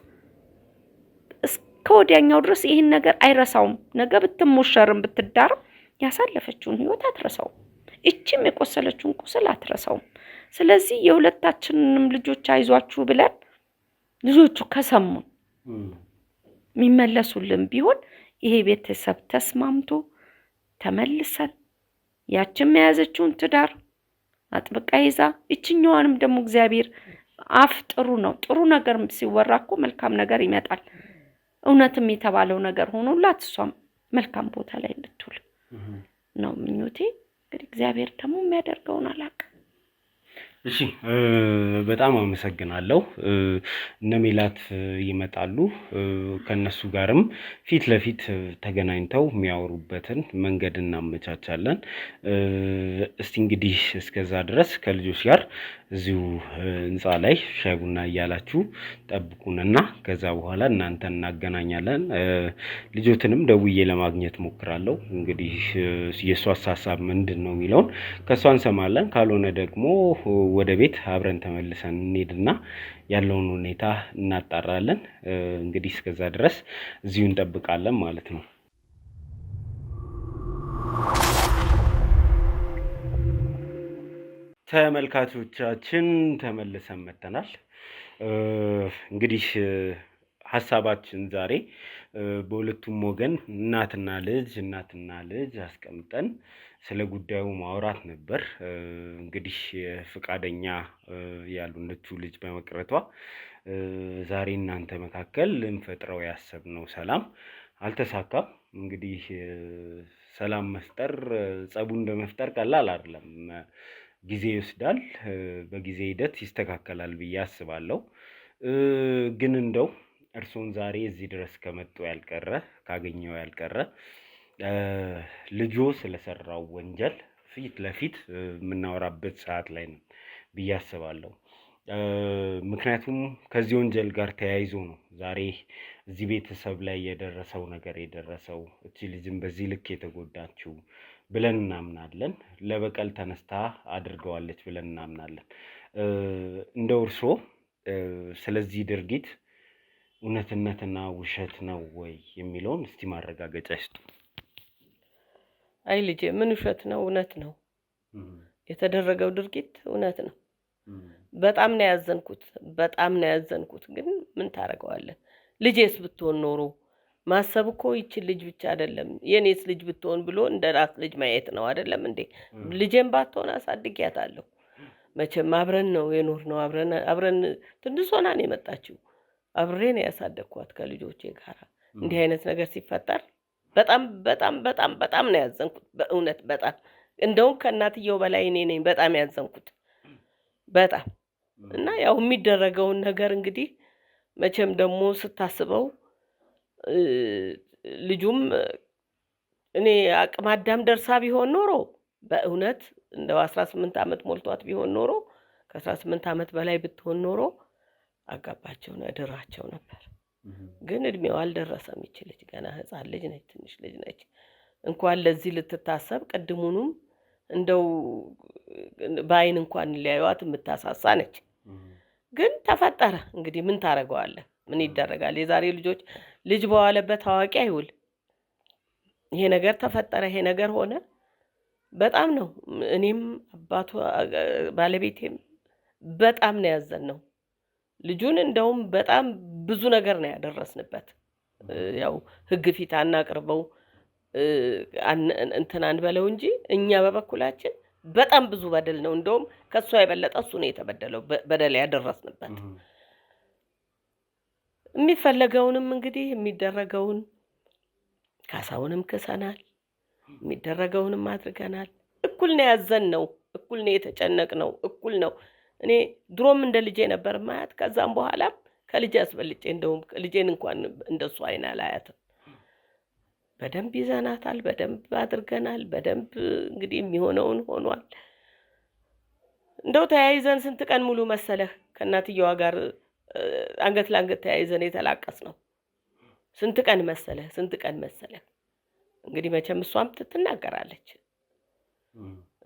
እስከ ወዲያኛው ድረስ ይሄን ነገር አይረሳውም። ነገ ብትሞሸርም ብትዳርም ያሳለፈችውን ህይወት አትረሳውም። እቺም የቆሰለችውን ቁስል አትረሳውም። ስለዚህ የሁለታችንንም ልጆች አይዟችሁ ብለን ልጆቹ ከሰሙን የሚመለሱልን ቢሆን ይሄ ቤተሰብ ተስማምቶ ተመልሰን ያችን የያዘችውን ትዳር አጥብቃ ይዛ እችኛዋንም ደግሞ እግዚአብሔር አፍ ጥሩ ነው። ጥሩ ነገር ሲወራ እኮ መልካም ነገር ይመጣል። እውነትም የተባለው ነገር ሆኖላት እሷም መልካም ቦታ ላይ እንድትውል ነው ምኞቴ። እንግዲህ እግዚአብሔር ደግሞ የሚያደርገውን አላውቅም። እሺ በጣም አመሰግናለሁ። እነ ሜላት ይመጣሉ። ከነሱ ጋርም ፊት ለፊት ተገናኝተው የሚያወሩበትን መንገድ እናመቻቻለን። እስቲ እንግዲህ እስከዛ ድረስ ከልጆች ጋር እዚሁ ህንፃ ላይ ሻይ ቡና እያላችሁ ጠብቁንና ከዛ በኋላ እናንተ እናገናኛለን። ልጆትንም ደውዬ ለማግኘት ሞክራለሁ። እንግዲህ የሷስ ሀሳብ ምንድን ነው የሚለውን ከሷ እንሰማለን። ካልሆነ ደግሞ ወደ ቤት አብረን ተመልሰን እንሄድና ያለውን ሁኔታ እናጣራለን። እንግዲህ እስከዛ ድረስ እዚሁ እንጠብቃለን ማለት ነው። ተመልካቾቻችን ተመልሰን መጥተናል። እንግዲህ ሀሳባችን ዛሬ በሁለቱም ወገን እናትና ልጅ አስቀምጠን ስለ ጉዳዩ ማውራት ነበር። እንግዲህ ፍቃደኛ ያልሆነችው ልጅ በመቅረቷ ዛሬ እናንተ መካከል ልንፈጥረው ያሰብነው ሰላም አልተሳካም። እንግዲህ ሰላም መፍጠር ጸቡን እንደመፍጠር ቀላል አይደለም፣ ጊዜ ይወስዳል። በጊዜ ሂደት ይስተካከላል ብዬ አስባለሁ። ግን እንደው እርሶን ዛሬ እዚህ ድረስ ከመጡ ያልቀረ ካገኘው ያልቀረ ልጆ ስለሰራው ወንጀል ፊት ለፊት የምናወራበት ሰዓት ላይ ነው ብዬ አስባለሁ። ምክንያቱም ከዚህ ወንጀል ጋር ተያይዞ ነው ዛሬ እዚህ ቤተሰብ ላይ የደረሰው ነገር የደረሰው። እቺ ልጅም በዚህ ልክ የተጎዳችው ብለን እናምናለን። ለበቀል ተነስታ አድርገዋለች ብለን እናምናለን። እንደው እርሶ ስለዚህ ድርጊት እውነትነትና ውሸት ነው ወይ የሚለውን እስቲ ማረጋገጫ ይስጡ። አይ ልጄ ምን ውሸት ነው እውነት ነው የተደረገው ድርጊት እውነት ነው። በጣም ነው ያዘንኩት፣ በጣም ነው ያዘንኩት። ግን ምን ታረጋዋለህ? ልጄስ ብትሆን ኖሮ ማሰብ እኮ ይቺ ልጅ ብቻ አይደለም የኔስ ልጅ ብትሆን ብሎ እንደራስ ልጅ ማየት ነው አይደለም እንዴ? ልጄን ባትሆን አሳድጊያታለሁ። መቼም አብረን ነው የኖርነው፣ አብረን ትንሽ ሆና ነው የመጣችው። አብሬ ነው ያሳደግኳት ከልጆቼ ጋር። እንዲህ አይነት ነገር ሲፈጠር በጣም በጣም በጣም በጣም ነው ያዘንኩት። በእውነት በጣም እንደውም ከእናትየው በላይ እኔ ነኝ በጣም ያዘንኩት በጣም። እና ያው የሚደረገውን ነገር እንግዲህ መቼም ደግሞ ስታስበው ልጁም እኔ አቅመ አዳም ደርሳ ቢሆን ኖሮ በእውነት እንደው 18 ዓመት ሞልቷት ቢሆን ኖሮ ከ18 ዓመት በላይ ብትሆን ኖሮ አጋባቸው እድራቸው ነበር። ግን እድሜው አልደረሰም። ይችልች ገና ህፃን ልጅ ነች፣ ትንሽ ልጅ ነች። እንኳን ለዚህ ልትታሰብ ቅድሙንም እንደው በአይን እንኳን ሊያዩዋት የምታሳሳ ነች። ግን ተፈጠረ እንግዲህ ምን ታረጋዋለህ? ምን ይደረጋል? የዛሬ ልጆች ልጅ በዋለበት አዋቂ አይውል። ይሄ ነገር ተፈጠረ፣ ይሄ ነገር ሆነ። በጣም ነው እኔም አባቱ ባለቤቴም በጣም ነው ያዘንነው። ልጁን እንደውም በጣም ብዙ ነገር ነው ያደረስንበት። ያው ህግ ፊት አናቅርበው እንትን አንበለው እንጂ እኛ በበኩላችን በጣም ብዙ በደል ነው። እንደውም ከሷ የበለጠ እሱ ነው የተበደለው በደል ያደረስንበት። የሚፈለገውንም እንግዲህ የሚደረገውን ካሳውንም ክሰናል፣ የሚደረገውንም አድርገናል። እኩል ነው ያዘንነው፣ እኩል ነው የተጨነቅነው፣ እኩል ነው። እኔ ድሮም እንደ ልጄ ነበር ማያት። ከዛም በኋላ ከልጄ አስበልጬ እንደውም ልጄን እንኳን እንደሱ አይና ላያትም። በደንብ ይዘናታል፣ በደንብ አድርገናል። በደንብ እንግዲህ የሚሆነውን ሆኗል። እንደው ተያይዘን ስንት ቀን ሙሉ መሰለህ ከእናትየዋ ጋር አንገት ለአንገት ተያይዘን የተላቀስ ነው። ስንት ቀን መሰለህ፣ ስንት ቀን መሰለህ። እንግዲህ መቼም እሷም ትናገራለች፣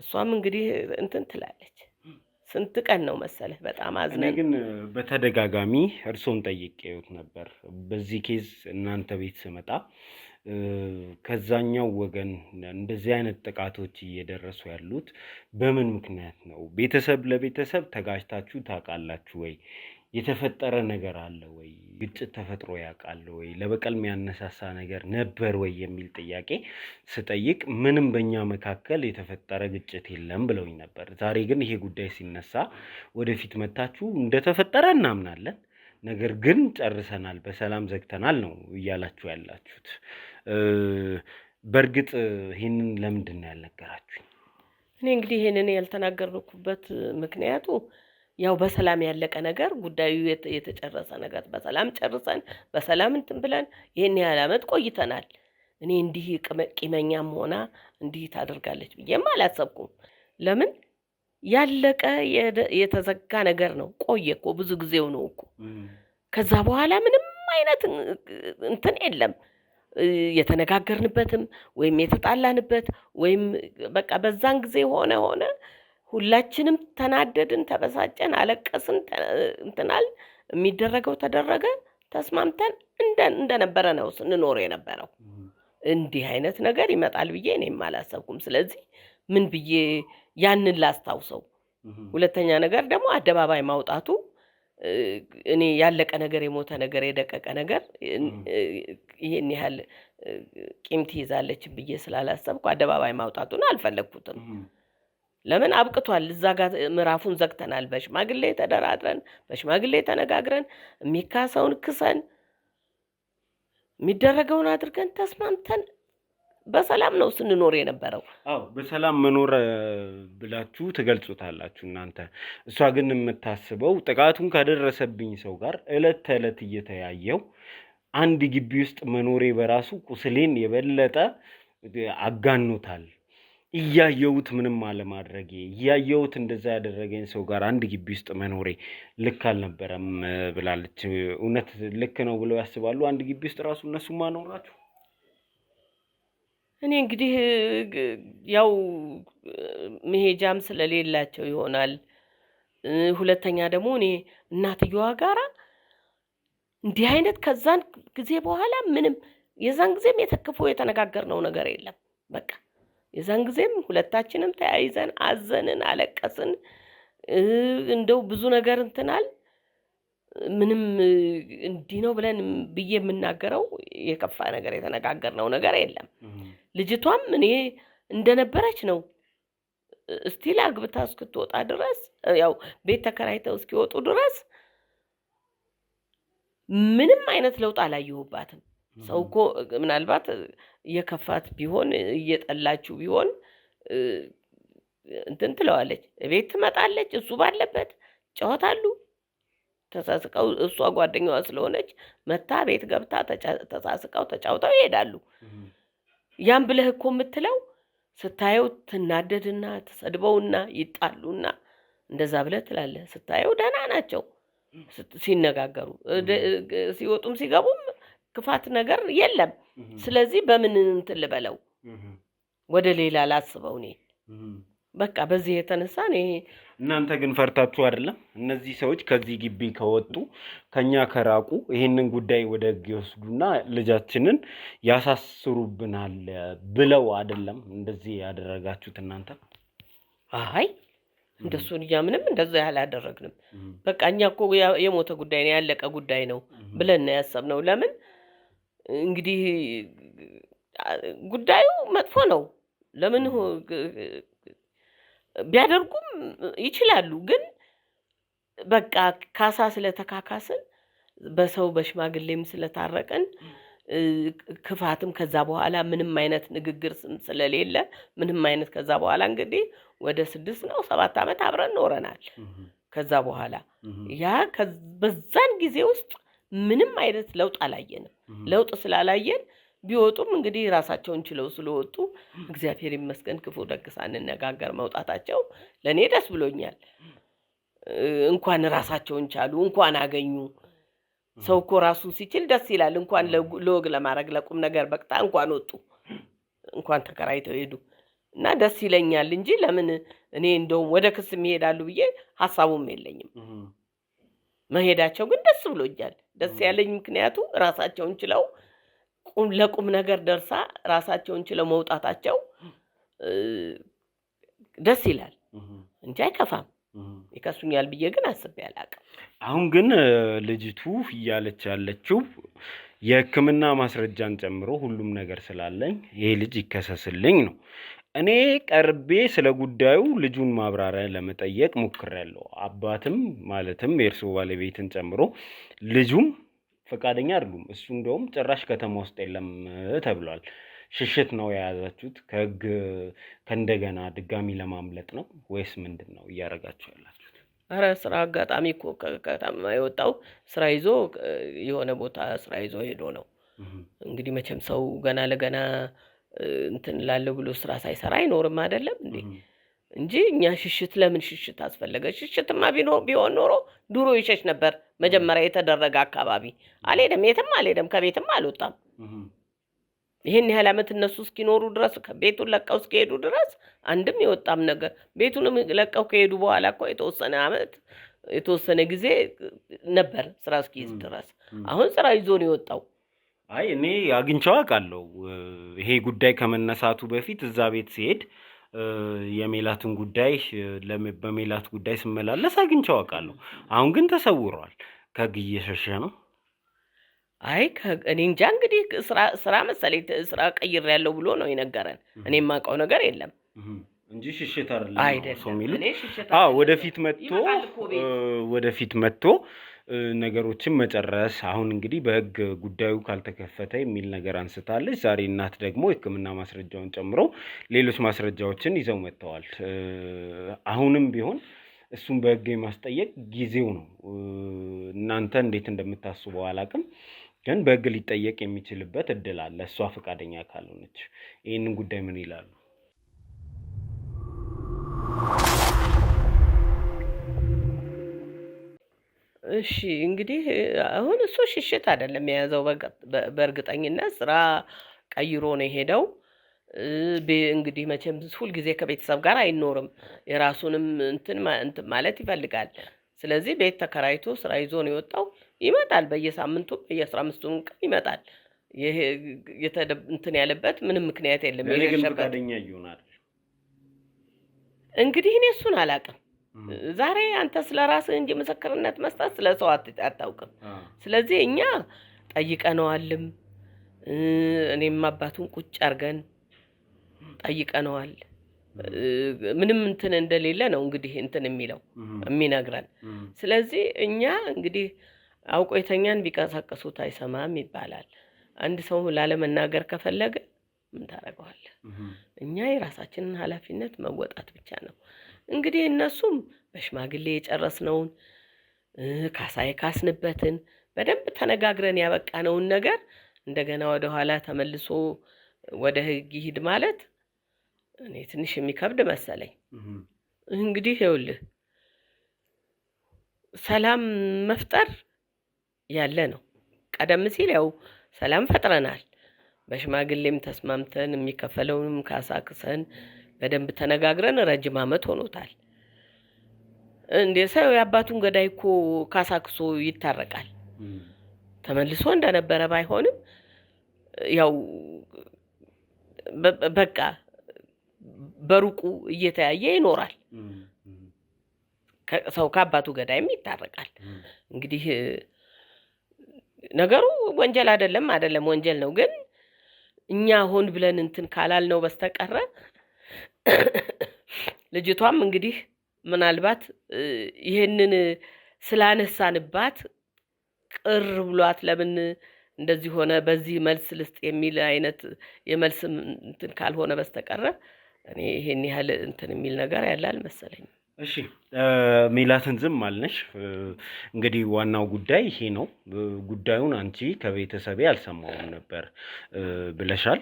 እሷም እንግዲህ እንትን ትላለች። ስንት ቀን ነው መሰለህ በጣም አዝነን። ግን በተደጋጋሚ እርሶን ጠይቄዎት ነበር በዚህ ኬዝ እናንተ ቤት ስመጣ ከዛኛው ወገን እንደዚህ አይነት ጥቃቶች እየደረሱ ያሉት በምን ምክንያት ነው? ቤተሰብ ለቤተሰብ ተጋጭታችሁ ታውቃላችሁ ወይ? የተፈጠረ ነገር አለ ወይ? ግጭት ተፈጥሮ ያውቃል ወይ? ለበቀል የሚያነሳሳ ነገር ነበር ወይ የሚል ጥያቄ ስጠይቅ ምንም በእኛ መካከል የተፈጠረ ግጭት የለም ብለውኝ ነበር። ዛሬ ግን ይሄ ጉዳይ ሲነሳ ወደፊት መታችሁ እንደተፈጠረ እናምናለን፣ ነገር ግን ጨርሰናል፣ በሰላም ዘግተናል ነው እያላችሁ ያላችሁት። በእርግጥ ይህንን ለምንድን ነው ያልነገራችሁኝ? እኔ እንግዲህ ይህንን ያልተናገርኩበት ምክንያቱ ያው በሰላም ያለቀ ነገር ጉዳዩ የተጨረሰ ነገር በሰላም ጨርሰን በሰላም እንትን ብለን ይሄን ያህል ዓመት ቆይተናል። እኔ እንዲህ ቂመኛም ሆና እንዲህ ታደርጋለች ብዬም አላሰብኩም። ለምን ያለቀ የተዘጋ ነገር ነው። ቆየ እኮ ብዙ ጊዜው ነው እኮ። ከዛ በኋላ ምንም አይነት እንትን የለም የተነጋገርንበትም ወይም የተጣላንበት ወይም በቃ በዛን ጊዜ ሆነ ሁላችንም ተናደድን፣ ተበሳጨን፣ አለቀስን፣ እንትናል። የሚደረገው ተደረገ፣ ተስማምተን እንደነበረ ነው ስንኖር የነበረው። እንዲህ አይነት ነገር ይመጣል ብዬ እኔም አላሰብኩም። ስለዚህ ምን ብዬ ያንን ላስታውሰው? ሁለተኛ ነገር ደግሞ አደባባይ ማውጣቱ እኔ ያለቀ ነገር፣ የሞተ ነገር፣ የደቀቀ ነገር ይሄን ያህል ቂም ትይዛለች ብዬ ስላላሰብኩ አደባባይ ማውጣቱን አልፈለግኩትም። ለምን አብቅቷል። እዛ ጋር ምዕራፉን ዘግተናል። በሽማግሌ ተደራድረን በሽማግሌ ተነጋግረን የሚካሰውን ክሰን የሚደረገውን አድርገን ተስማምተን በሰላም ነው ስንኖር የነበረው። አዎ በሰላም መኖር ብላችሁ ትገልጹታላችሁ እናንተ። እሷ ግን የምታስበው ጥቃቱን ካደረሰብኝ ሰው ጋር እለት ተዕለት እየተያየው አንድ ግቢ ውስጥ መኖሬ በራሱ ቁስሌን የበለጠ አጋኖታል። እያየሁት ምንም አለማድረጌ፣ እያየሁት እንደዛ ያደረገኝ ሰው ጋር አንድ ግቢ ውስጥ መኖሬ ልክ አልነበረም ብላለች። እውነት ልክ ነው ብለው ያስባሉ? አንድ ግቢ ውስጥ ራሱ እነሱ ማኖራችሁ? እኔ እንግዲህ ያው መሄጃም ስለሌላቸው ይሆናል። ሁለተኛ ደግሞ እኔ እናትየዋ ጋራ እንዲህ አይነት ከዛን ጊዜ በኋላ ምንም የዛን ጊዜም የተከፈው የተነጋገርነው ነገር የለም። በቃ የዛን ጊዜም ሁለታችንም ተያይዘን አዘንን፣ አለቀስን። እንደው ብዙ ነገር እንትናል ምንም እንዲህ ነው ብለን ብዬ የምናገረው የከፋ ነገር የተነጋገርነው ነገር የለም። ልጅቷም እኔ እንደነበረች ነው እስቲል አግብታ እስክትወጣ ድረስ ያው ቤት ተከራይተው እስኪወጡ ድረስ ምንም አይነት ለውጥ አላየሁባትም። ሰው እኮ ምናልባት የከፋት ቢሆን እየጠላችሁ ቢሆን እንትን ትለዋለች፣ ቤት ትመጣለች፣ እሱ ባለበት ጨዋታሉ ተሳስቀው፣ እሷ ጓደኛዋ ስለሆነች መታ ቤት ገብታ ተሳስቀው ተጫውተው ይሄዳሉ። ያን ብለህ እኮ የምትለው ስታየው ትናደድና ተሰድበውና ይጣሉና እንደዛ ብለህ ትላለህ። ስታየው ደህና ናቸው ሲነጋገሩ፣ ሲወጡም ሲገቡም ክፋት ነገር የለም። ስለዚህ በምን እንትን ልበለው ወደ ሌላ ላስበው እኔ በቃ በዚህ የተነሳ እኔ እናንተ ግን ፈርታችሁ አይደለም? እነዚህ ሰዎች ከዚህ ግቢ ከወጡ ከኛ ከራቁ ይሄንን ጉዳይ ወደ ህግ ይወስዱና ልጃችንን ያሳስሩብናል ብለው አይደለም እንደዚህ ያደረጋችሁት እናንተ? አይ እንደሱ ልጅ ምንም እንደዛ ያላደረግንም። በቃ እኛ እኮ የሞተ ጉዳይ ነው ያለቀ ጉዳይ ነው ብለን ያሰብነው። ለምን እንግዲህ ጉዳዩ መጥፎ ነው። ለምን ቢያደርጉም ይችላሉ። ግን በቃ ካሳ ስለተካካስን በሰው በሽማግሌም ስለታረቀን ክፋትም ከዛ በኋላ ምንም አይነት ንግግር ስለሌለ ምንም አይነት ከዛ በኋላ እንግዲህ ወደ 6 ነው 7 ዓመት አብረን ኖረናል። ከዛ በኋላ ያ በዛን ጊዜ ውስጥ ምንም አይነት ለውጥ አላየንም። ለውጥ ስላላየን ቢወጡም እንግዲህ ራሳቸውን ችለው ስለወጡ እግዚአብሔር ይመስገን ክፉ ደግ ሳንነጋገር መውጣታቸው ለኔ ደስ ብሎኛል። እንኳን ራሳቸውን ቻሉ፣ እንኳን አገኙ። ሰው እኮ ራሱን ሲችል ደስ ይላል። እንኳን ለወግ ለማድረግ ለቁም ነገር በቅታ እንኳን ወጡ፣ እንኳን ተከራይተው ሄዱ እና ደስ ይለኛል እንጂ ለምን እኔ እንደውም ወደ ክስ ይሄዳሉ ብዬ ሐሳቡም የለኝም። መሄዳቸው ግን ደስ ብሎኛል። ደስ ያለኝ ምክንያቱ ራሳቸውን ችለው ለቁም ነገር ደርሳ ራሳቸውን ችለው መውጣታቸው ደስ ይላል እንጂ አይከፋም። ይከሱኛል ብዬ ግን አስቤ አላውቅም። አሁን ግን ልጅቱ እያለች ያለችው የሕክምና ማስረጃን ጨምሮ ሁሉም ነገር ስላለኝ ይሄ ልጅ ይከሰስልኝ ነው። እኔ ቀርቤ ስለ ጉዳዩ ልጁን ማብራሪያ ለመጠየቅ ሞክሬያለሁ። አባትም ማለትም የእርሱ ባለቤትን ጨምሮ ልጁም ፈቃደኛ አይደሉም። እሱ እንደውም ጭራሽ ከተማ ውስጥ የለም ተብሏል። ሽሽት ነው የያዛችሁት? ከህግ ከእንደገና ድጋሚ ለማምለጥ ነው ወይስ ምንድን ነው እያደረጋችሁ ያላችሁት? ኧረ ስራ አጋጣሚ እኮ ከተማ የወጣው ስራ ይዞ የሆነ ቦታ ስራ ይዞ ሄዶ ነው። እንግዲህ መቼም ሰው ገና ለገና እንትን ላለው ብሎ ስራ ሳይሰራ አይኖርም አይደለም እንዴ? እንጂ እኛ ሽሽት ለምን ሽሽት አስፈለገ? ሽሽትማ ቢሆን ኖሮ ድሮ ይሸሽ ነበር። መጀመሪያ የተደረገ አካባቢ አልሄደም፣ የትም አልሄደም፣ ከቤትም አልወጣም። ይሄን ያህል ዓመት እነሱ እስኪኖሩ ድረስ ቤቱን ለቀው እስኪሄዱ ድረስ አንድም የወጣም ነገር ቤቱንም ለቀው ከሄዱ በኋላ እኮ የተወሰነ ዓመት የተወሰነ ጊዜ ነበር ስራ እስኪይዝ ድረስ። አሁን ስራ ይዞ ነው የወጣው። አይ እኔ አግኝቼው አውቃለሁ። ይሄ ጉዳይ ከመነሳቱ በፊት እዛ ቤት ሲሄድ የሜላትን ጉዳይ በሜላት ጉዳይ ስመላለስ አግኝቼው አውቃለሁ። አሁን ግን ተሰውሯል። ከህግ እየሸሸ ነው። አይ እኔ እንጃ እንግዲህ ስራ መሰለኝ ስራ ቀይሬያለሁ ብሎ ነው የነገረን። እኔ የማውቀው ነገር የለም እንጂ ሽሽት አይደለም ሰው አይደለም። የሚሉት። እኔ ሽሽት ወደፊት መጥቶ ነገሮችን መጨረስ። አሁን እንግዲህ በህግ ጉዳዩ ካልተከፈተ የሚል ነገር አንስታለች። ዛሬ እናት ደግሞ የሕክምና ማስረጃውን ጨምሮ ሌሎች ማስረጃዎችን ይዘው መጥተዋል። አሁንም ቢሆን እሱን በህግ የማስጠየቅ ጊዜው ነው። እናንተ እንዴት እንደምታስበው አላውቅም፣ ግን በህግ ሊጠየቅ የሚችልበት እድል አለ እሷ ፈቃደኛ ካልሆነች። ይህንን ጉዳይ ምን ይላሉ? እሺ እንግዲህ አሁን እሱ ሽሽት አይደለም የያዘው። በእርግጠኝነት ስራ ቀይሮ ነው የሄደው። እንግዲህ መቼም ሁልጊዜ ከቤተሰብ ጋር አይኖርም። የራሱንም እንትን ማለት ይፈልጋል። ስለዚህ ቤት ተከራይቶ ስራ ይዞ ነው የወጣው። ይመጣል፣ በየሳምንቱ በየ15ቱም ቀን ይመጣል። ይሄ እንትን ያለበት ምንም ምክንያት የለም። ግን የሸሸበት ፈቃደኛ ይሆናል። እንግዲህ እኔ እሱን አላውቅም። ዛሬ አንተ ስለ ራስህ እንጂ ምስክርነት መስጠት ስለ ሰው አታውቅም። ስለዚህ እኛ ጠይቀነዋልም፣ እኔም አባቱን ቁጭ አድርገን ጠይቀነዋል። ምንም እንትን እንደሌለ ነው እንግዲህ እንትን የሚነግረን። ስለዚህ እኛ እንግዲህ አውቆ የተኛን ቢቀሰቅሱት አይሰማም ይባላል። አንድ ሰው ላለመናገር ከፈለገ ምን ታደርገዋለህ? እኛ የራሳችንን ኃላፊነት መወጣት ብቻ ነው። እንግዲህ እነሱም በሽማግሌ የጨረስነውን ካሳ የካስንበትን በደንብ ተነጋግረን ያበቃነውን ነገር እንደገና ወደ ኋላ ተመልሶ ወደ ሕግ ይሂድ ማለት እኔ ትንሽ የሚከብድ መሰለኝ። እንግዲህ ይኸውልህ ሰላም መፍጠር ያለ ነው። ቀደም ሲል ያው ሰላም ፈጥረናል። በሽማግሌም ተስማምተን የሚከፈለውንም ካሳ ክሰን በደንብ ተነጋግረን ረጅም ዓመት ሆኖታል። እንደ ሰው የአባቱን ገዳይ እኮ ካሳ ክሶ ይታረቃል። ተመልሶ እንደነበረ ባይሆንም ያው በቃ በሩቁ እየተያየ ይኖራል። ሰው ከአባቱ ገዳይም ይታረቃል። እንግዲህ ነገሩ ወንጀል አይደለም ወንጀል ነው። ግን እኛ ሆን ብለን እንትን ካላልነው በስተቀረ ልጅቷም እንግዲህ ምናልባት ይሄንን ስላነሳንባት ቅር ብሏት ለምን እንደዚህ ሆነ በዚህ መልስ ልስጥ የሚል አይነት የመልስ እንትን ካልሆነ በስተቀረ እኔ ይሄን ያህል እንትን የሚል ነገር ያለ አልመሰለኝም። እሺ ሜላትን ዝም አልነሽ። እንግዲህ ዋናው ጉዳይ ይሄ ነው። ጉዳዩን አንቺ ከቤተሰቤ አልሰማውም ነበር ብለሻል።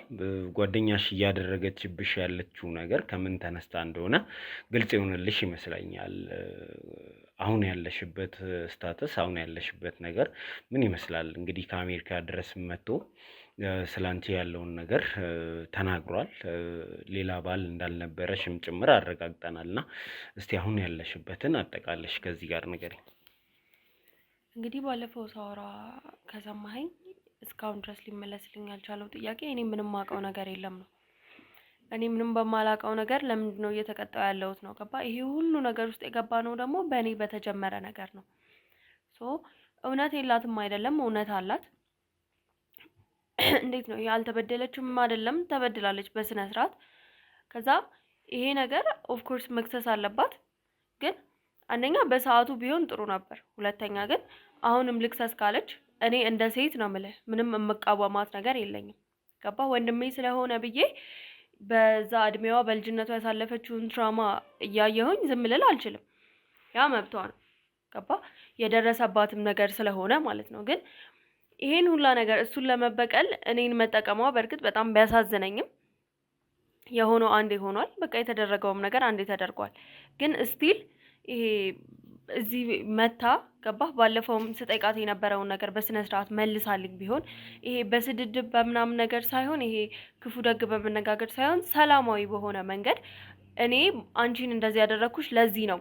ጓደኛሽ እያደረገችብሽ ያለችው ነገር ከምን ተነስታ እንደሆነ ግልጽ ይሆንልሽ ይመስለኛል። አሁን ያለሽበት ስታተስ፣ አሁን ያለሽበት ነገር ምን ይመስላል? እንግዲህ ከአሜሪካ ድረስ መጥቶ ስላንቺ ያለውን ነገር ተናግሯል። ሌላ ባል እንዳልነበረሽም ጭምር አረጋግጠናልና እስቲ አሁን ያለሽበትን አጠቃለሽ ከዚህ ጋር ንገሪኝ። እንግዲህ ባለፈው ሳወራ ከሰማኸኝ እስካሁን ድረስ ሊመለስልኝ ያልቻለው ጥያቄ እኔ ምንም ማውቀው ነገር የለም ነው። እኔ ምንም በማላውቀው ነገር ለምንድን ነው እየተቀጣው ያለሁት ነው። ገባ? ይሄ ሁሉ ነገር ውስጥ የገባ ነው ደግሞ በእኔ በተጀመረ ነገር ነው። እውነት የላትም አይደለም፣ እውነት አላት። እንዴት ነው ያልተበደለችም አይደለም፣ ተበድላለች በስነ ስርዓት። ከዛ ይሄ ነገር ኦፍ ኮርስ መክሰስ አለባት። ግን አንደኛ በሰዓቱ ቢሆን ጥሩ ነበር። ሁለተኛ ግን አሁንም ልክሰስ ካለች እኔ እንደ ሴት ነው የምልህ፣ ምንም የምቃወማት ነገር የለኝም። ገባ? ወንድሜ ስለሆነ ብዬ በዛ እድሜዋ በልጅነቷ ያሳለፈችውን ትራማ እያየሁኝ ዝም ልል አልችልም። ያ መብቷ ነው። ገባ? የደረሰባትም ነገር ስለሆነ ማለት ነው። ግን ይሄን ሁላ ነገር እሱን ለመበቀል እኔን መጠቀሟ በእርግጥ በጣም ቢያሳዝነኝም የሆነው አንዴ ሆኗል። በቃ የተደረገውም ነገር አንዴ ተደርጓል። ግን ስቲል ይሄ እዚህ መታ ገባህ? ባለፈውም ስጠይቃት የነበረውን ነገር በስነ ስርዓት መልሳልኝ ቢሆን ይሄ በስድድብ በምናምን ነገር ሳይሆን ይሄ ክፉ ደግ በመነጋገር ሳይሆን ሰላማዊ በሆነ መንገድ እኔ አንቺን እንደዚህ ያደረኩሽ ለዚህ ነው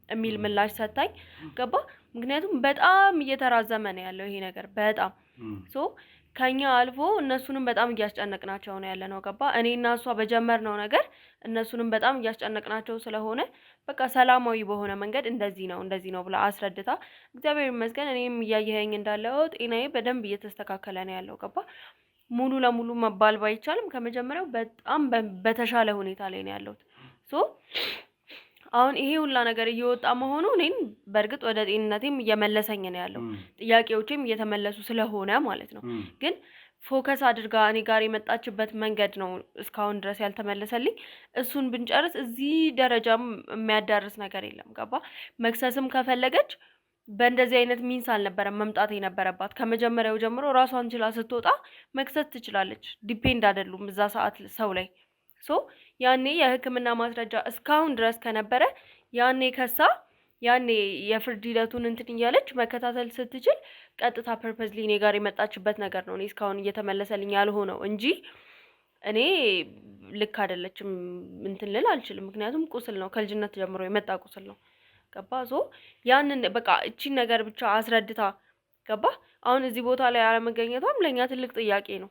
የሚል ምላሽ ሰጣኝ። ገባ? ምክንያቱም በጣም እየተራዘመ ነው ያለው ይሄ ነገር በጣም ከኛ አልፎ እነሱንም በጣም እያስጨነቅናቸው ነው ያለ ነው። ገባ? እኔና እሷ በጀመርነው ነገር እነሱንም በጣም እያስጨነቅናቸው ስለሆነ በቃ ሰላማዊ በሆነ መንገድ እንደዚህ ነው ብላ አስረድታ፣ እግዚአብሔር ይመስገን እኔም እያየኸኝ እንዳለው ጤናዬ በደንብ እየተስተካከለ ነው ያለው። ገባ? ሙሉ ለሙሉ መባል ባይቻልም ከመጀመሪያው በጣም በተሻለ ሁኔታ ላይ ነው ያለሁት። አሁን ይሄ ሁላ ነገር እየወጣ መሆኑ እኔን በእርግጥ ወደ ጤንነቴም እየመለሰኝ ነው ያለው። ጥያቄዎቼም እየተመለሱ ስለሆነ ማለት ነው። ግን ፎከስ አድርጋ እኔ ጋር የመጣችበት መንገድ ነው እስካሁን ድረስ ያልተመለሰልኝ። እሱን ብንጨርስ እዚህ ደረጃም የሚያዳርስ ነገር የለም። ገባ? መክሰስም ከፈለገች በእንደዚህ አይነት ሚንስ አልነበረም መምጣት የነበረባት። ከመጀመሪያው ጀምሮ ራሷን ችላ ስትወጣ መክሰስ ትችላለች። ዲፔንድ አይደሉም እዛ ሰዓት ሰው ላይ። ያኔ የሕክምና ማስረጃ እስካሁን ድረስ ከነበረ ያኔ ከሳ ያኔ የፍርድ ሂደቱን እንትን እያለች መከታተል ስትችል ቀጥታ ፐርፐዝሊ እኔ ጋር የመጣችበት ነገር ነው እኔ እስካሁን እየተመለሰልኝ ያልሆነው እንጂ እኔ ልክ አይደለችም እንትን ልል አልችልም። ምክንያቱም ቁስል ነው፣ ከልጅነት ጀምሮ የመጣ ቁስል ነው። ገባ? ያንን በቃ እቺን ነገር ብቻ አስረድታ ገባ? አሁን እዚህ ቦታ ላይ አለመገኘቷም ለኛ ትልቅ ጥያቄ ነው።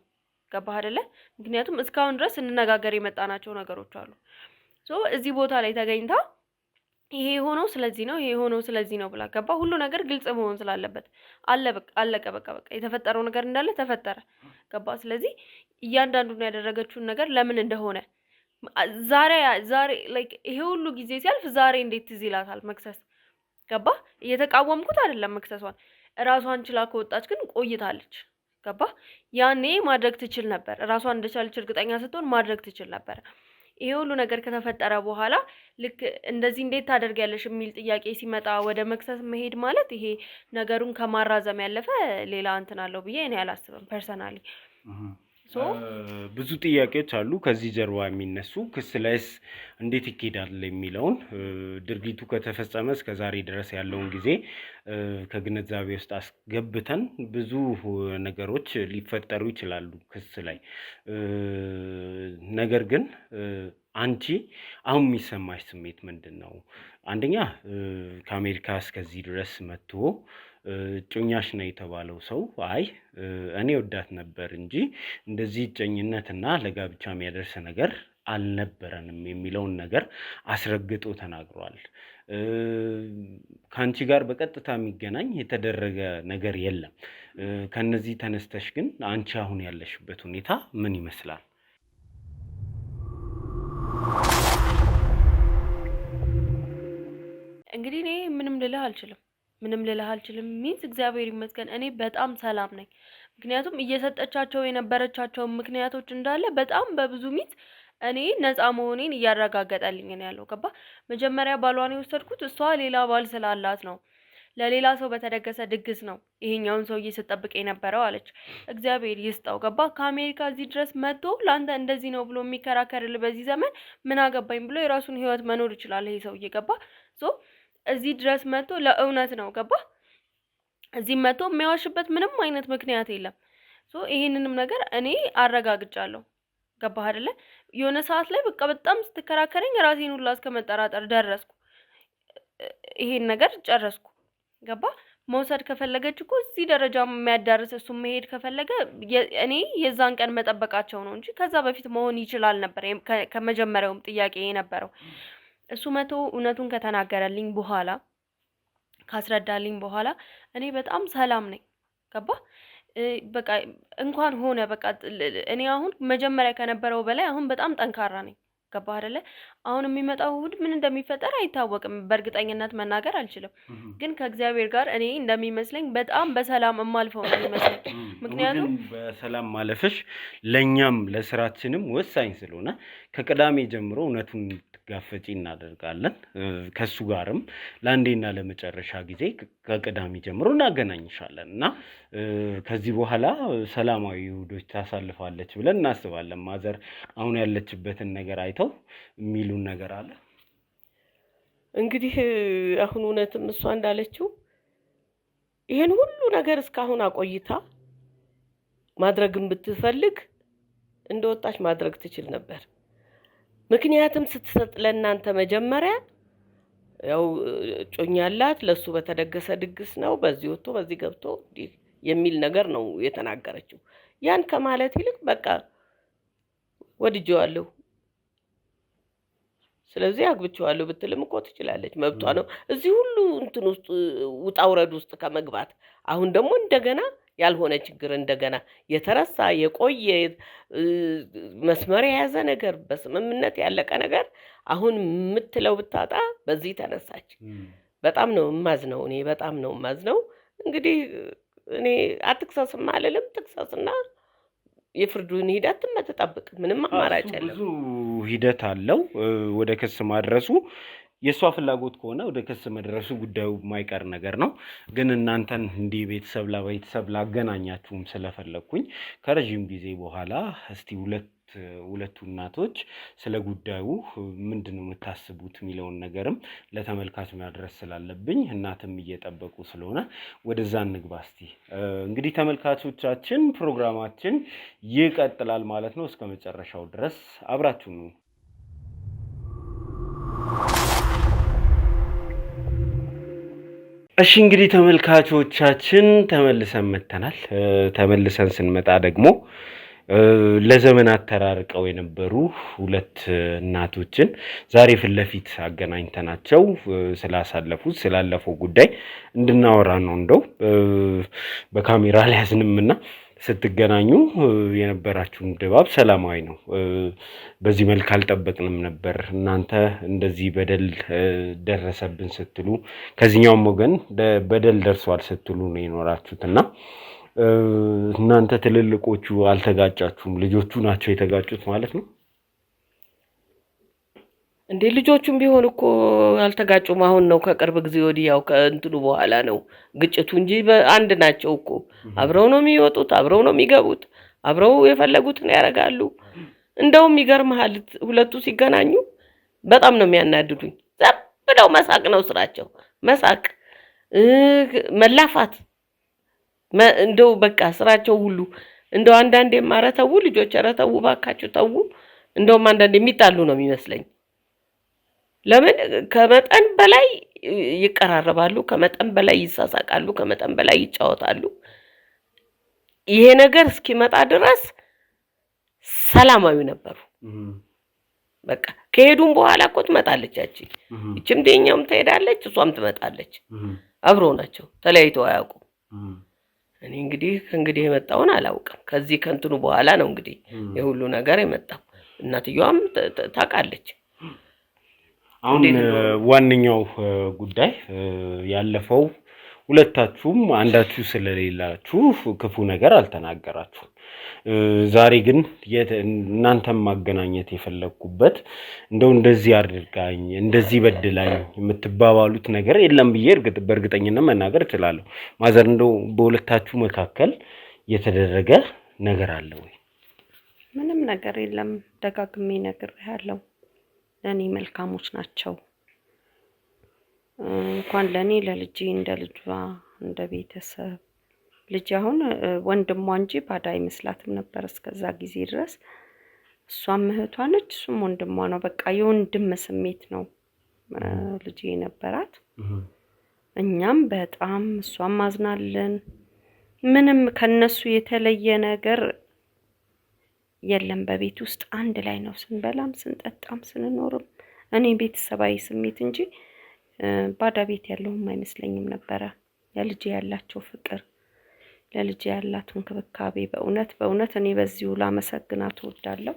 ገባህ አይደለ? ምክንያቱም እስካሁን ድረስ እንነጋገር የመጣናቸው ነገሮች አሉ። እዚህ ቦታ ላይ ተገኝታ ይሄ ሆኖ ስለዚህ ነው፣ ይሄ ሆኖ ስለዚህ ነው ብላ ገባ? ሁሉ ነገር ግልጽ መሆን ስላለበት አለቀ በቃ የተፈጠረው ነገር እንዳለ ተፈጠረ። ገባ? ስለዚህ እያንዳንዱን ያደረገችውን ነገር ለምን እንደሆነ ዛሬ ላይክ ይሄ ሁሉ ጊዜ ሲያልፍ ዛሬ እንዴት ትዝ ይላታል መክሰስ? ገባ? እየተቃወምኩት አይደለም መክሰሷን፣ ራሷን ችላ ከወጣች ግን ቆይታለች። ገባ? ያኔ ማድረግ ትችል ነበር። ራሷን እንደቻለች እርግጠኛ ስትሆን ማድረግ ትችል ነበር። ይሄ ሁሉ ነገር ከተፈጠረ በኋላ ልክ እንደዚህ እንዴት ታደርጊያለሽ የሚል ጥያቄ ሲመጣ ወደ መክሰስ መሄድ ማለት ይሄ ነገሩን ከማራዘም ያለፈ ሌላ እንትን አለው ብዬ እኔ አላስብም ፐርሰናሊ። ብዙ ጥያቄዎች አሉ ከዚህ ጀርባ የሚነሱ። ክስ ላይስ እንዴት ይኬዳል የሚለውን ድርጊቱ ከተፈጸመ እስከ ዛሬ ድረስ ያለውን ጊዜ ከግንዛቤ ውስጥ አስገብተን ብዙ ነገሮች ሊፈጠሩ ይችላሉ ክስ ላይ። ነገር ግን አንቺ አሁን የሚሰማሽ ስሜት ምንድን ነው? አንደኛ ከአሜሪካ እስከዚህ ድረስ መጥቶ እጮኛሽ ነው የተባለው ሰው አይ እኔ ወዳት ነበር እንጂ እንደዚህ እጮኝነትና ለጋብቻ የሚያደርስ ነገር አልነበረንም የሚለውን ነገር አስረግጦ ተናግሯል። ከአንቺ ጋር በቀጥታ የሚገናኝ የተደረገ ነገር የለም። ከነዚህ ተነስተሽ ግን አንቺ አሁን ያለሽበት ሁኔታ ምን ይመስላል? እንግዲህ እኔ ምንም ልልህ አልችልም ሚንስ እግዚአብሔር ይመስገን እኔ በጣም ሰላም ነኝ። ምክንያቱም እየሰጠቻቸው የነበረቻቸው ምክንያቶች እንዳለ በጣም በብዙ ሚንስ እኔ ነፃ መሆኔን እያረጋገጠልኝ ነው ያለው። ገባ? መጀመሪያ ባሏን የወሰድኩት እሷ ሌላ ባል ስላላት ነው፣ ለሌላ ሰው በተደገሰ ድግስ ነው ይሄኛውን ሰውዬ ስጠብቅ የነበረው አለች። እግዚአብሔር ይስጠው። ገባ? ከአሜሪካ እዚህ ድረስ መጥቶ ለአንተ እንደዚህ ነው ብሎ የሚከራከርልህ በዚህ ዘመን ምን አገባኝ ብሎ የራሱን ህይወት መኖር ይችላል ይሄ ሰውዬ። ገባ? እዚህ ድረስ መጥቶ ለእውነት ነው። ገባ? እዚህ መጥቶ የሚያዋሽበት ምንም አይነት ምክንያት የለም። ይሄንንም ነገር እኔ አረጋግጫለሁ። ገባህ አይደለ? የሆነ ሰዓት ላይ በቃ በጣም ስትከራከረኝ ራሴን ሁላ እስከ መጠራጠር ደረስኩ። ይሄን ነገር ጨረስኩ። ገባ? መውሰድ ከፈለገች እኮ እዚህ ደረጃ የሚያዳርስ እሱ መሄድ ከፈለገ እኔ የዛን ቀን መጠበቃቸው ነው እንጂ ከዛ በፊት መሆን ይችላል ነበር ከመጀመሪያውም ጥያቄ የነበረው። እሱ መቶ እውነቱን ከተናገረልኝ በኋላ ካስረዳልኝ በኋላ እኔ በጣም ሰላም ነኝ። ገባ? በቃ እንኳን ሆነ በቃ እኔ አሁን መጀመሪያ ከነበረው በላይ አሁን በጣም ጠንካራ ነኝ። ገባ አይደለ? አሁን የሚመጣው እሑድ ምን እንደሚፈጠር አይታወቅም፣ በእርግጠኝነት መናገር አልችልም። ግን ከእግዚአብሔር ጋር እኔ እንደሚመስለኝ በጣም በሰላም የማልፈው ነው የሚመስለኝ። ምክንያቱም በሰላም ማለፍሽ ለኛም ለስራችንም ወሳኝ ስለሆነ ከቅዳሜ ጀምሮ እውነቱን ትጋፈጪ እናደርጋለን። ከሱ ጋርም ለአንዴና ለመጨረሻ ጊዜ ከቅዳሜ ጀምሮ እናገናኝሻለን እና ከዚህ በኋላ ሰላማዊ እሑዶች ታሳልፋለች ብለን እናስባለን። ማዘር አሁን ያለችበትን ነገር አይተው የሚሉን ነገር አለ። እንግዲህ አሁን እውነትም እሷ እንዳለችው ይሄን ሁሉ ነገር እስካሁን አቆይታ ማድረግን ብትፈልግ እንደወጣች ማድረግ ትችል ነበር። ምክንያቱም ስትሰጥ ለእናንተ መጀመሪያ ያው ጮኛላት ለሱ በተደገሰ ድግስ ነው በዚህ ወጥቶ በዚህ ገብቶ የሚል ነገር ነው የተናገረችው። ያን ከማለት ይልቅ በቃ ወድጄዋለሁ ስለዚህ አግብቼዋለሁ ብትልም እኮ ትችላለች፣ መብቷ ነው። እዚህ ሁሉ እንትን ውስጥ ውጣ ውረድ ውስጥ ከመግባት አሁን ደግሞ እንደገና ያልሆነ ችግር እንደገና የተረሳ የቆየ መስመር የያዘ ነገር በስምምነት ያለቀ ነገር አሁን የምትለው ብታጣ በዚህ ተነሳች። በጣም ነው የማዝነው፣ እኔ በጣም ነው የማዝነው። እንግዲህ እኔ አትክሰስም አልልም፣ ትክሰስና የፍርዱን ሂደት ተጠብቅ፣ ምንም አማራጭ የለም። ብዙ ሂደት አለው ወደ ክስ ማድረሱ። የሷ ፍላጎት ከሆነ ወደ ክስ መድረሱ ጉዳዩ የማይቀር ነገር ነው። ግን እናንተን እንዲህ ቤተሰብ ለቤተሰብ ላገናኛችሁም ስለፈለኩኝ ከረጅም ጊዜ በኋላ እስቲ ሁለቱ እናቶች ስለ ጉዳዩ ምንድነው የምታስቡት የሚለውን ነገርም ለተመልካች ማድረስ ስላለብኝ እናትም እየጠበቁ ስለሆነ ወደዛ እንግባ እስቲ። እንግዲህ ተመልካቾቻችን ፕሮግራማችን ይቀጥላል ማለት ነው። እስከ መጨረሻው ድረስ አብራችሁ ነው። እሺ እንግዲህ ተመልካቾቻችን ተመልሰን መጥተናል። ተመልሰን ስንመጣ ደግሞ ለዘመናት ተራርቀው የነበሩ ሁለት እናቶችን ዛሬ ፊት ለፊት አገናኝተናቸው ስላለፈው ጉዳይ እንድናወራ ነው። እንደው በካሜራ አልያዝንምና ስትገናኙ የነበራችሁን ድባብ ሰላማዊ ነው። በዚህ መልክ አልጠበቅንም ነበር። እናንተ እንደዚህ በደል ደረሰብን ስትሉ ከዚህኛውም ወገን በደል ደርሷል ስትሉ ነው የኖራችሁት እና እናንተ ትልልቆቹ አልተጋጫችሁም፣ ልጆቹ ናቸው የተጋጩት ማለት ነው እንዴ? ልጆቹም ቢሆን እኮ አልተጋጩም። አሁን ነው ከቅርብ ጊዜ ወዲህ ያው ከእንትኑ በኋላ ነው ግጭቱ እንጂ በአንድ ናቸው እኮ። አብረው ነው የሚወጡት፣ አብረው ነው የሚገቡት፣ አብረው የፈለጉትን ያደርጋሉ። እንደውም ይገርምሃል ሁለቱ ሲገናኙ በጣም ነው የሚያናድዱኝ። ዘብ ብለው መሳቅ ነው ስራቸው፣ መሳቅ፣ መላፋት፣ እንደው በቃ ስራቸው ሁሉ። እንደው አንዳንዴ ማረተው ልጆች ረተው ባካችሁ ተው። እንደውም አንዳንዴ የሚጣሉ ነው የሚመስለኝ። ለምን ከመጠን በላይ ይቀራረባሉ፣ ከመጠን በላይ ይሳሳቃሉ፣ ከመጠን በላይ ይጫወታሉ። ይሄ ነገር እስኪመጣ ድረስ ሰላማዊ ነበሩ። በቃ ከሄዱም በኋላ እኮ ትመጣለች ያቺ እቺም ደኛውም ትሄዳለች፣ እሷም ትመጣለች። አብሮ ናቸው፣ ተለያይተው አያውቁም። እኔ እንግዲህ የመጣውን አላውቅም። ከዚህ ከእንትኑ በኋላ ነው እንግዲህ የሁሉ ነገር የመጣው። እናትየዋም ታውቃለች። አሁን ዋነኛው ጉዳይ ያለፈው ሁለታችሁም አንዳችሁ ስለሌላችሁ ክፉ ነገር አልተናገራችሁም። ዛሬ ግን እናንተም ማገናኘት የፈለኩበት እንደው እንደዚህ አድርጋኝ እንደዚህ በድላኝ የምትባባሉት ነገር የለም ብዬ በእርግጠኝነት መናገር እችላለሁ። ማዘር እንደው በሁለታችሁ መካከል የተደረገ ነገር አለ ወይ? ምንም ነገር የለም። ደጋግሜ ነግሬሃለሁ። ለኔ መልካሞች ናቸው። እንኳን ለኔ ለልጄ እንደ ልጇ እንደ ቤተሰብ ልጅ አሁን ወንድሟ እንጂ ባዳ አይመስላትም ነበር እስከዛ ጊዜ ድረስ። እሷም እህቷ ነች፣ እሱም ወንድሟ ነው። በቃ የወንድም ስሜት ነው ልጄ የነበራት። እኛም በጣም እሷም ማዝናለን። ምንም ከነሱ የተለየ ነገር የለም። በቤት ውስጥ አንድ ላይ ነው ስንበላም ስንጠጣም ስንኖርም። እኔ ቤተሰባዊ ስሜት እንጂ ባዳ ቤት ያለውም አይመስለኝም ነበረ። ለልጄ ያላቸው ፍቅር፣ ለልጄ ያላት እንክብካቤ በእውነት እኔ በዚሁ ላመሰግናት እወዳለሁ።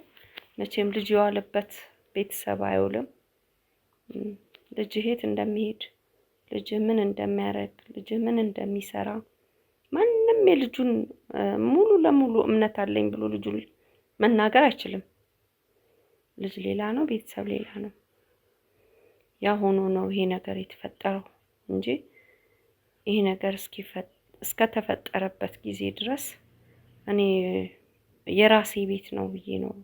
መቼም ልጅ የዋለበት ቤተሰብ አይውልም። ልጅ የት እንደሚሄድ፣ ልጅ ምን እንደሚያደርግ፣ ልጅ ምን እንደሚሰራ ማንም የልጁን ሙሉ ለሙሉ እምነት አለኝ ብሎ ልጁን መናገር አይችልም። ልጅ ሌላ ነው፣ ቤተሰብ ሌላ ነው። ያ ሆኖ ነው ይሄ ነገር የተፈጠረው እንጂ ይሄ ነገር እስከተፈጠረበት ጊዜ ድረስ እኔ የራሴ ቤት ነው ብዬ ነው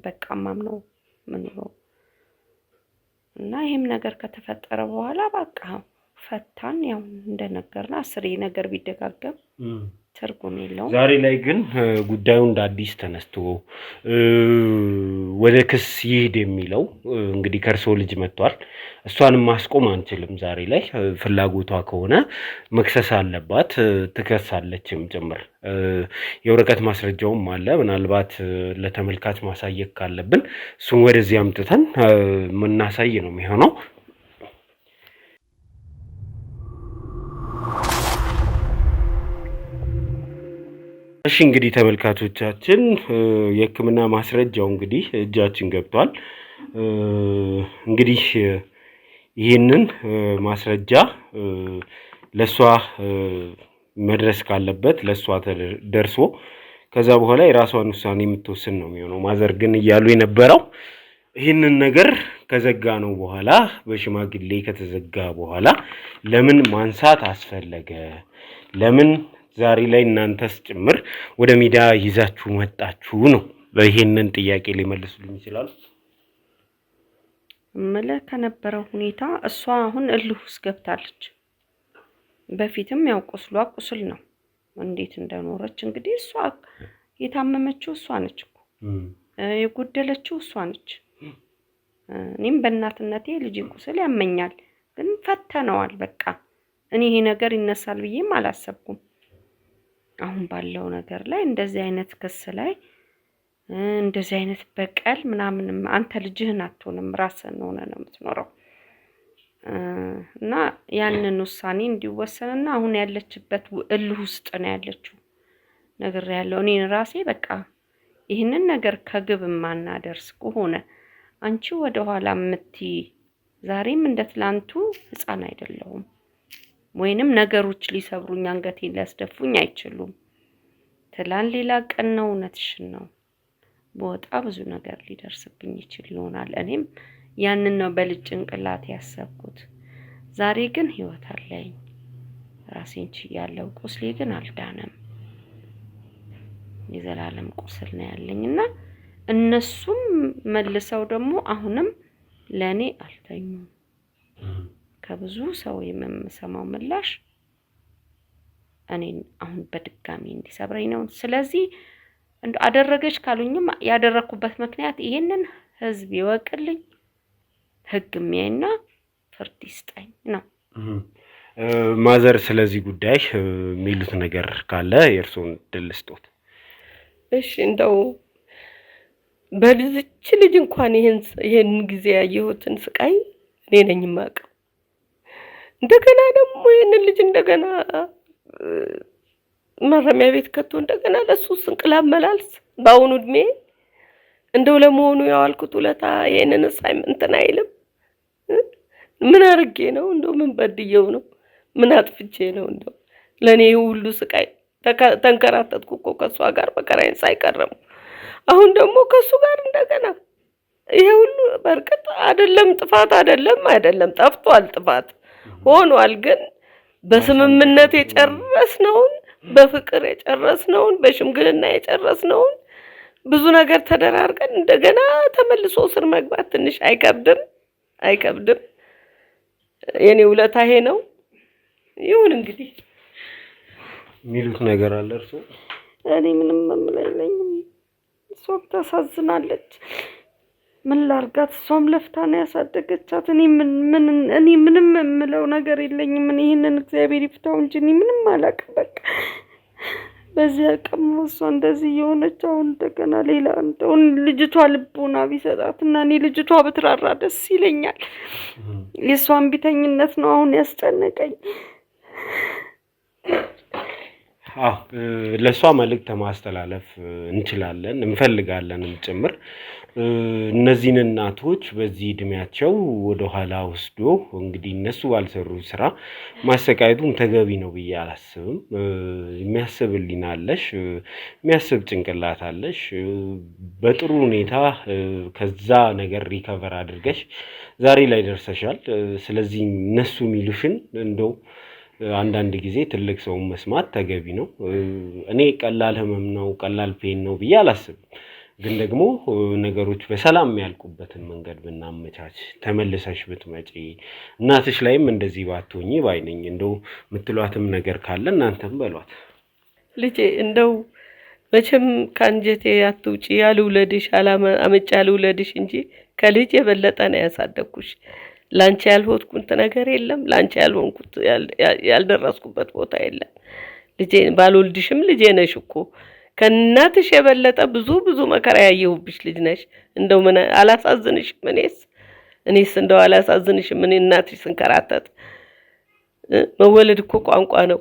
በቃ ማምነው ምንለው እና ይሄም ነገር ከተፈጠረ በኋላ በቃ ፈታን። ያው እንደነገርና አስሬ ነገር ቢደጋገም ትርጉም የለውም። ዛሬ ላይ ግን ጉዳዩ እንደ አዲስ ተነስቶ ወደ ክስ ይሄድ የሚለው እንግዲህ ከርሶ ልጅ መጥቷል። እሷንም ማስቆም አንችልም። ዛሬ ላይ ፍላጎቷ ከሆነ መክሰስ አለባት፣ ትከሳለችም ጭምር። የወረቀት ማስረጃውም አለ። ምናልባት ለተመልካች ማሳየት ካለብን እሱን ወደዚህ አምጥተን ምናሳይ ነው የሚሆነው። እሺ እንግዲህ ተመልካቾቻችን የሕክምና ማስረጃው እንግዲህ እጃችን ገብቷል። እንግዲህ ይህንን ማስረጃ ለሷ መድረስ ካለበት ለሷ ደርሶ ከዛ በኋላ የራሷን ውሳኔ የምትወስን ነው የሚሆነው። ማዘር ግን እያሉ የነበረው ይህንን ነገር ከዘጋ ነው በኋላ በሽማግሌ ከተዘጋ በኋላ ለምን ማንሳት አስፈለገ? ለምን ዛሬ ላይ እናንተስ ጭምር ወደ ሚዲያ ይዛችሁ መጣችሁ ነው። ይሄንን ጥያቄ ሊመልሱልኝ ይችላሉ? ከነበረው ሁኔታ እሷ አሁን እልህ ውስጥ ገብታለች። በፊትም ያው ቁስሏ ቁስል ነው። እንዴት እንደኖረች እንግዲህ እሷ የታመመችው እሷ ነች እኮ የጎደለችው እሷ ነች። እኔም በእናትነቴ ልጅ ቁስል ያመኛል፣ ግን ፈተነዋል። በቃ እኔ ይሄ ነገር ይነሳል ብዬም አላሰብኩም። አሁን ባለው ነገር ላይ እንደዚህ አይነት ክስ ላይ እንደዚህ አይነት በቀል ምናምን አንተ ልጅህን አትሆንም ራስህን ሆነ ነው የምትኖረው እና ያንን ውሳኔ እንዲወሰንና አሁን ያለችበት እልህ ውስጥ ነው ያለችው ነገር ያለው እኔ ራሴ በቃ ይህንን ነገር ከግብ ማናደርስ ከሆነ አንቺ ወደ ኋላ ምትይ ዛሬም እንደ ትላንቱ ህፃን አይደለሁም ወይንም ነገሮች ሊሰብሩኝ አንገቴን ሊያስደፉኝ አይችሉም ትላንት ሌላ ቀን ነው እውነትሽን ነው በወጣ ብዙ ነገር ሊደርስብኝ ይችል ይሆናል እኔም ያንን ነው በልጅ ጭንቅላት ያሰብኩት ዛሬ ግን ህይወት አለኝ ራሴን ችያለሁ ቁስሌ ግን አልዳነም የዘላለም ቁስል ነው ያለኝና እነሱም መልሰው ደግሞ አሁንም ለኔ አልተኙም ከብዙ ሰው የምሰማው ምላሽ እኔን አሁን በድጋሚ እንዲሰብረኝ ነው ስለዚህ አደረገች ካሉኝም ያደረኩበት ምክንያት ይሄንን ህዝብ ይወቅልኝ ህግ የሚያይና ፍርድ ይስጠኝ ነው ማዘር ስለዚህ ጉዳይ የሚሉት ነገር ካለ የእርሶን ድል ስጦት እሺ እንደው በልጅ ልጅ እንኳን ይሄን ጊዜ ያየሁትን ስቃይ እኔ ነኝ የማውቀው እንደገና ደግሞ ይሄን ልጅ እንደገና ማረሚያ ቤት ከቶ እንደገና ለሱ ስንቅላም መላልስ ባውኑ እድሜ እንደው ለመሆኑ ያዋልኩት ውለታ ይሄንን አሳይመንት አይልም ምን አርጌ ነው እንደው ምን በድየው ነው ምን አጥፍቼ ነው እንደው ለኔ ሁሉ ስቃይ ተንከራተትኩ እኮ ከሷ ጋር መከራዬን ሳይቀርም አሁን ደግሞ ከሱ ጋር እንደገና ይሄ ሁሉ በርቀት አይደለም ጥፋት አይደለም ጠፍቷል ጥፋት ሆኗል ግን በስምምነት የጨረስነውን በፍቅር የጨረስነውን በሽምግልና የጨረስነውን ብዙ ነገር ተደራርገን እንደገና ተመልሶ ስር መግባት ትንሽ አይከብድም የኔ ውለታ ይሄ ነው ይሁን እንግዲህ ሚሉት ነገር አለ እርሱ እኔ ምንም የምለኝም እሷም ታሳዝናለች ምን ላርጋት እሷም ለፍታ ነው ያሳደገቻት እኔ ምንም የምለው ነገር የለኝም ምን ይሄንን እግዚአብሔር ይፍታው እንጂ እኔ ምንም አላውቅም በቃ በዚህ አቅም እሷ እንደዚህ የሆነች አሁን እንደገና ሌላ እንደውን ልጅቷ ልቦና ቢሰጣትና እኔ ልጅቷ ብትራራ ደስ ይለኛል የሷን ቢተኝነት ነው አሁን ያስጨነቀኝ ለሷ መልእክት ማስተላለፍ እንችላለን እንፈልጋለንም ጭምር እነዚህን እናቶች በዚህ እድሜያቸው ወደ ኋላ ወስዶ እንግዲህ እነሱ ባልሰሩ ስራ ማሰቃየቱም ተገቢ ነው ብዬ አላስብም የሚያስብልኝ አለሽ የሚያስብ ጭንቅላት አለሽ በጥሩ ሁኔታ ከዛ ነገር ሪከቨር አድርገሽ ዛሬ ላይ ደርሰሻል ስለዚህ እነሱ ሚሉሽን እንደው አንዳንድ ጊዜ ትልቅ ሰው መስማት ተገቢ ነው እኔ ቀላል ህመም ነው ቀላል ፔን ነው ብዬ አላስብም ግን ደግሞ ነገሮች በሰላም ያልቁበትን መንገድ ብናመቻች ተመልሰሽ ብትመጪ እናትሽ ላይም እንደዚህ ባትሆኚ ባይነኝ እንደው ምትሏትም ነገር ካለ እናንተም በሏት ልጄ እንደው መቼም ካንጀቴ አትውጪ ያልውለድሽ አመጫ ያልውለድሽ እንጂ ከልጅ የበለጠ ነው ያሳደግኩሽ ላንቺ ያልሆንኩት ነገር የለም ላንቺ ያልሆንኩት ያልደረስኩበት ቦታ የለም ልጄ ባልወልድሽም ልጄ ነሽ እኮ ከእናትሽ የበለጠ ብዙ መከራ ያየሁብሽ ልጅ ነሽ እንደው ምን አላሳዝንሽም እኔስ እንደው አላሳዝንሽም ምን እናትሽ ስንከራተት መወለድ እኮ ቋንቋ ነው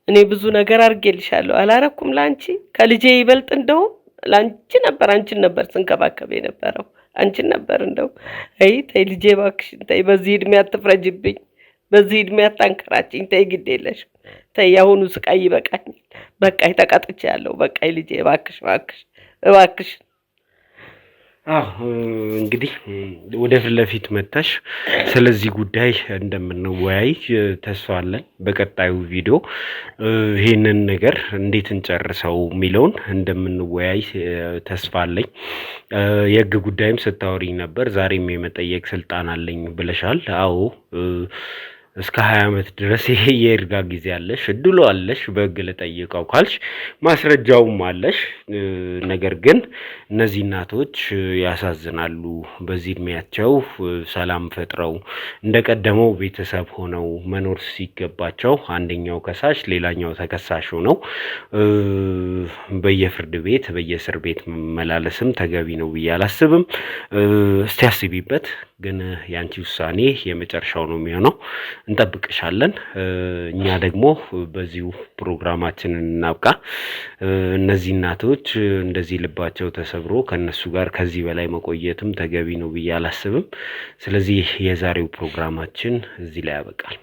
እኔ ብዙ ነገር አርጌልሻለሁ አላረኩም ላንቺ ከልጄ ይበልጥ እንደው አንቺን ነበር ስንከባከብ የነበረው አንቺን ነበር እንደው ተይ ልጄ ባክሽ ተይ በዚህ እድሜ አትፍረጅብኝ በዚህ እድሜ አታንከራችኝ ተይ ግድ የለሽ ተይ ያሁኑ ስቃይ ይበቃኛል በቃይ ተቀጥቻለሁ በቃይ ልጄ እባክሽ እንግዲህ ወደ ፍለፊት መጣሽ ስለዚህ ጉዳይ እንደምንወያይ ተስፋ አለን በቀጣዩ ቪዲዮ ይሄንን ነገር እንዴት እንጨርሰው ሚለውን እንደምንወያይ ተስፋ አለኝ የህግ ጉዳይም ስታወሪኝ ነበር ዛሬም የመጠየቅ ስልጣን አለኝ ብለሻል አዎ እስከ 20 አመት ድረስ ይሄ የእርጋ ጊዜ አለሽ እድሉ አለሽ በህግ ለጠይቀው ካልሽ ማስረጃውም አለሽ ነገር ግን እነዚህ እናቶች ያሳዝናሉ። በዚህ እድሜያቸው ሰላም ፈጥረው እንደቀደመው ቤተሰብ ሆነው መኖር ሲገባቸው አንደኛው ከሳሽ ሌላኛው ተከሳሽ ሆነው በየፍርድ ቤት በየእስር ቤት መመላለስም ተገቢ ነው ብዬ አላስብም። እስቲ አስቢበት። ግን ያንቺ ውሳኔ የመጨረሻው ነው የሚሆነው። እንጠብቅሻለን። እኛ ደግሞ በዚሁ ፕሮግራማችንን እናብቃ። እነዚህ እናቶች እንደዚህ ልባቸው ተሰብሮ ከነሱ ጋር ከዚህ በላይ መቆየትም ተገቢ ነው ብዬ አላስብም። ስለዚህ የዛሬው ፕሮግራማችን እዚህ ላይ ያበቃል።